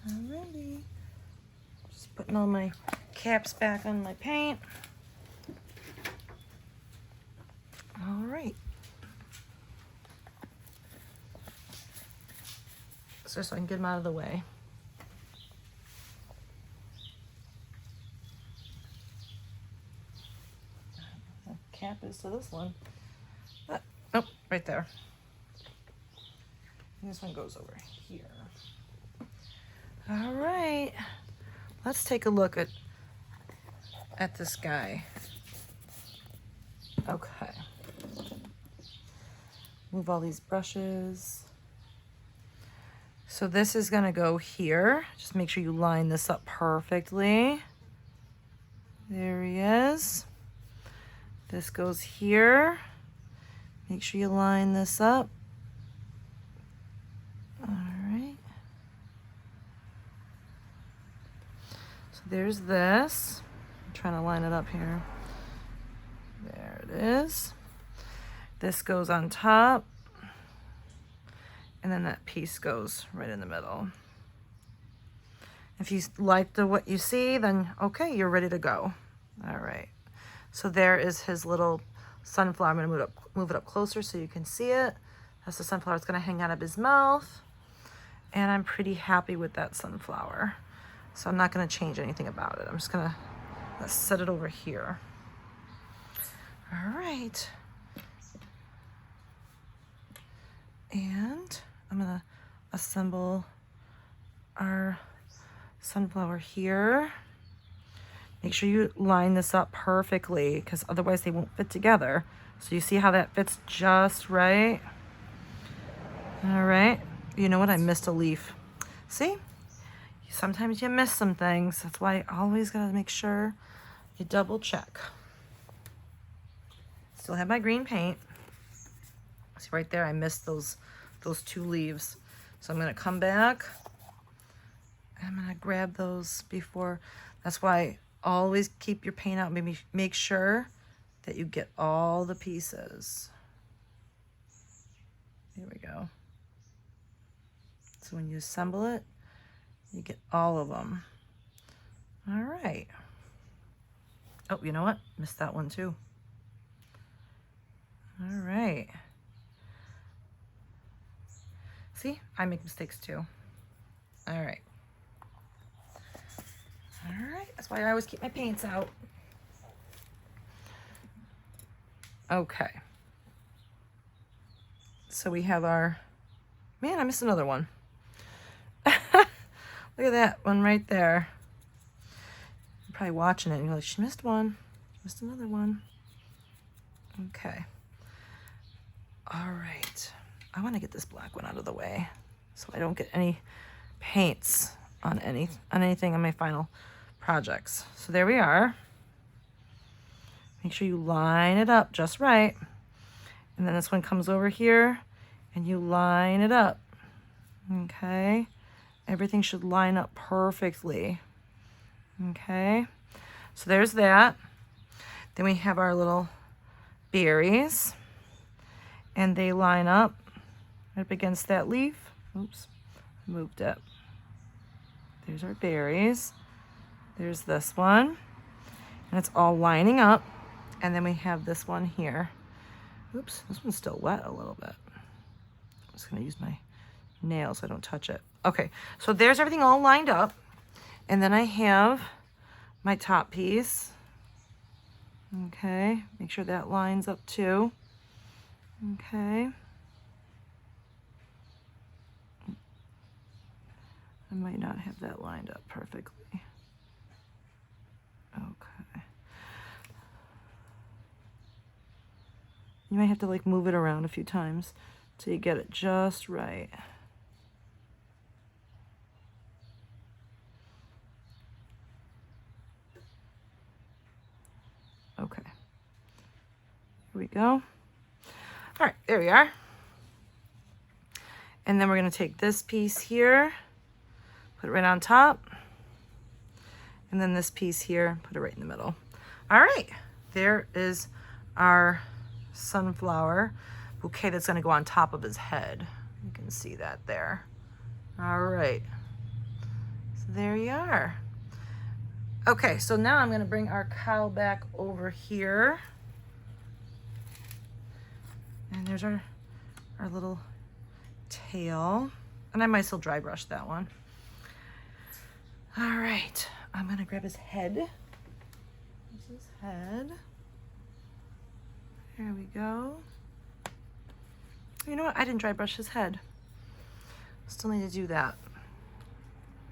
Alrighty. Just putting all my caps back on my paint. All right. So I can get them out of the way. The cap is to this one. Oh, right there. And this one goes over here. All right. Let's take a look at this guy. Okay. Move all these brushes. So this is gonna go here. Just make sure you line this up perfectly. There he is. This goes here. Make sure you line this up. All right. So there's this. I'm trying to line it up here. There it is. This goes on top. And then that piece goes right in the middle. If you like what you see, then okay, you're ready to go. All right. So there is his little sunflower. I'm gonna move it up closer so you can see it. That's the sunflower. It's gonna hang out of his mouth. And I'm pretty happy with that sunflower. So I'm not gonna change anything about it. I'm just gonna set it over here. All right. And I'm gonna assemble our sunflower here. Make sure you line this up perfectly because otherwise they won't fit together. So you see how that fits just right? All right. You know what? I missed a leaf. See? Sometimes you miss some things. That's why I always gotta make sure you double check. Still have my green paint. See right there, I missed those two leaves. So I'm gonna come back. I'm gonna grab those before. That's why always keep your paint out. Maybe make sure that you get all the pieces. There we go. So when you assemble it, you get all of them. All right. Oh, you know what? Missed that one too. All right. See, I make mistakes too. All right. All right, that's why I always keep my paints out. Okay. So we have our, man, I missed another one. Look at that one right there. You're probably watching it and you're like, she missed one. She missed another one. Okay. All right. I want to get this black one out of the way so I don't get any paints on anything on my final projects. So there we are. Make sure you line it up just right. And then this one comes over here and you line it up. Okay. Everything should line up perfectly. Okay. So there's that. Then we have our little berries, and they line up against that leaf. Oops, moved it. There's our berries. There's this one, and it's all lining up. And then we have this one here. Oops, this one's still wet a little bit. I'm just gonna use my nails so I don't touch it. Okay, so there's everything all lined up. And then I have my top piece. Okay, make sure that lines up too. Okay. I might not have that lined up perfectly. Okay. You might have to like move it around a few times till you get it just right. Okay. Here we go. All right, there we are. And then we're gonna take this piece here, put it right on top. And then this piece here, put it right in the middle. All right, there is our sunflower bouquet that's gonna go on top of his head. You can see that there. All right, so there you are. Okay, so now I'm gonna bring our cow back over here. And there's our little tail. And I might still dry brush that one. All right, I'm gonna grab his head. This is his head. There we go. You know what, I didn't dry brush his head. Still need to do that.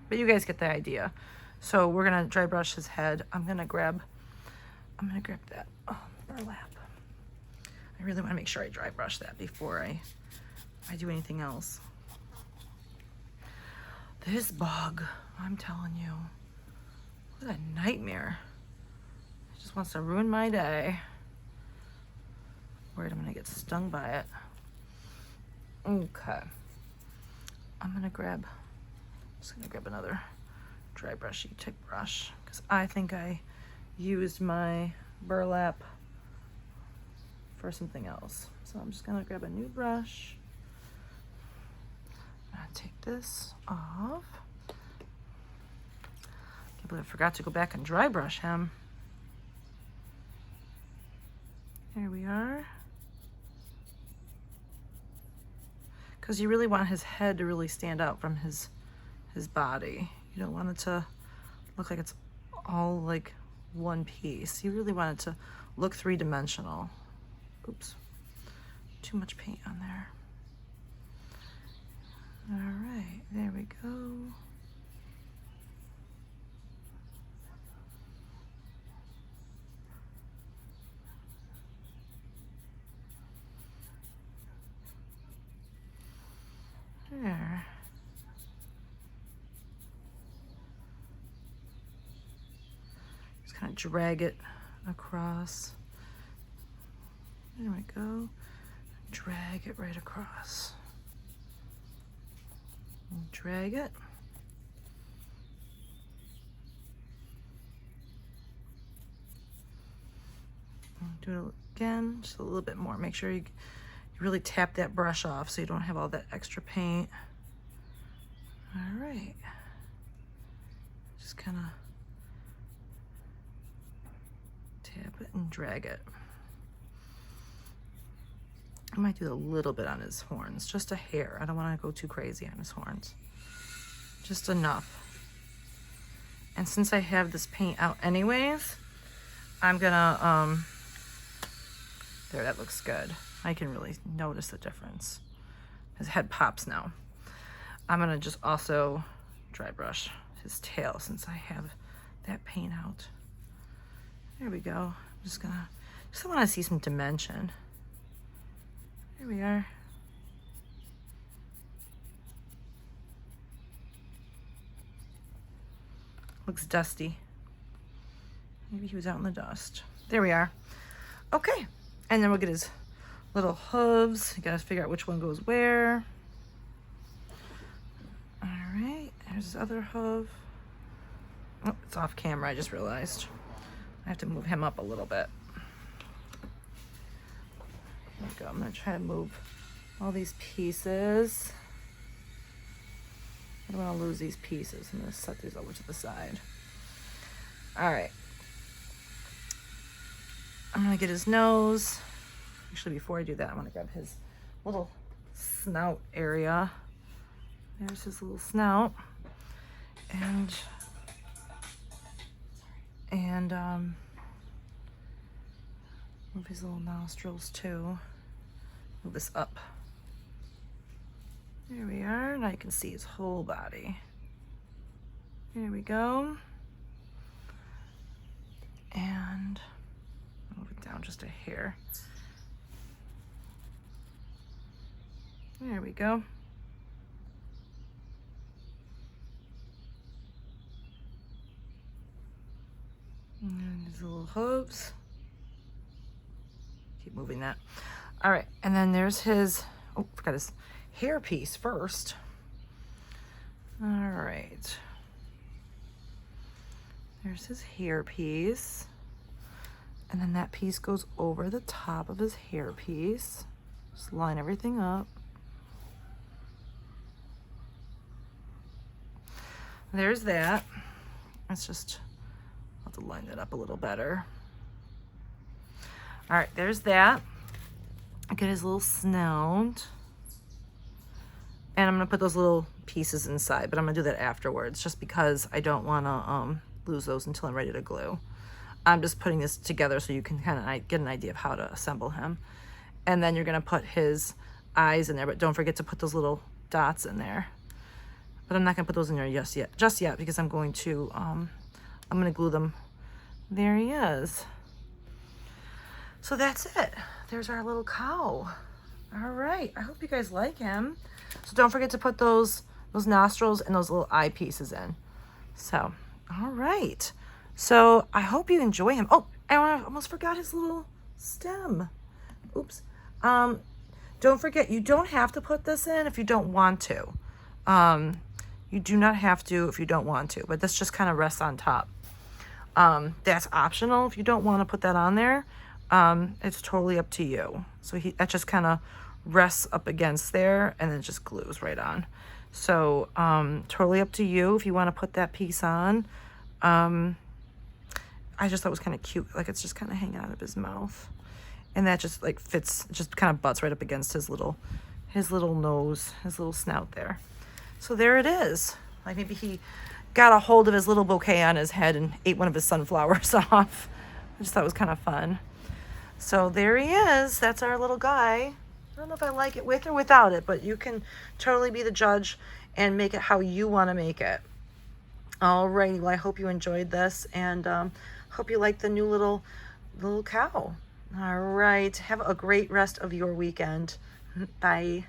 But you guys get the idea. So we're gonna dry brush his head. I'm gonna grab that burlap. I really wanna make sure I dry brush that before I do anything else. This bug, I'm telling you, what a nightmare. It just wants to ruin my day. Worried I'm gonna get stung by it. Okay. I'm just gonna grab another dry brushy tip brush because I think I used my burlap for something else. So I'm just gonna grab a new brush. I'm gonna take this off. Can't believe I forgot to go back and dry brush him. There we are. Because you really want his head to really stand out from his body. You don't want it to look like it's all like one piece. You really want it to look three-dimensional. Oops, too much paint on there. All right, there we go. There. Just kind of drag it across. There we go. Drag it right across. And drag it. And do it again, just a little bit more. Make sure you really tap that brush off so you don't have all that extra paint. All right. Just kind of tap it and drag it. I might do a little bit on his horns, just a hair. I don't want to go too crazy on his horns. Just enough. And since I have this paint out anyways, I'm gonna, there, that looks good. I can really notice the difference. His head pops now. I'm gonna just also dry brush his tail since I have that paint out. There we go. I'm just want to see some dimension. Here we are. Looks dusty. Maybe he was out in the dust. There we are. Okay, and then we'll get his little hooves. You gotta figure out which one goes where. All right, there's his other hoof. Oh, it's off camera, I just realized. I have to move him up a little bit. There we go. I'm gonna try to move all these pieces. I don't want to lose these pieces. I'm gonna set these over to the side. All right. I'm gonna get his nose. Actually, before I do that, I'm gonna grab his little snout area. There's his little snout. And move his little nostrils too. Move this up. There we are. Now you can see his whole body. There we go. And move it down just a hair. There we go. And his little hooves. Keep moving that. All right, and then there's his, oh, forgot his hair piece first. All right. There's his hair piece. And then that piece goes over the top of his hair piece. Just line everything up. There's that. Let's just, I'll have to line that up a little better. All right, there's that. Get his little snout. And I'm gonna put those little pieces inside, but I'm gonna do that afterwards just because I don't wanna lose those until I'm ready to glue. I'm just putting this together so you can kind of get an idea of how to assemble him. And then you're gonna put his eyes in there, but don't forget to put those little dots in there. But I'm not gonna put those in there just yet because I'm going to, I'm gonna glue them. There he is. So that's it. There's our little cow. All right, I hope you guys like him. So don't forget to put those nostrils and those little eye pieces in. So, all right. So I hope you enjoy him. Oh, I almost forgot his little stem. Oops. Don't forget, you don't have to put this in if you don't want to. You do not have to if you don't want to, but this just kind of rests on top. That's optional if you don't want to put that on there. It's totally up to you. So that just kind of rests up against there and then just glues right on. So totally up to you if you want to put that piece on. I just thought it was kind of cute. Like it's just kind of hanging out of his mouth. And that just like fits, just kind of butts right up against his little nose, his little snout there. So there it is. Like maybe he got a hold of his little bouquet on his head and ate one of his sunflowers off. I just thought it was kind of fun. So there he is. That's our little guy. I don't know if I like it with or without it, but you can totally be the judge and make it how you want to make it. Alrighty, well, I hope you enjoyed this and hope you like the new little cow. All right, have a great rest of your weekend. Bye.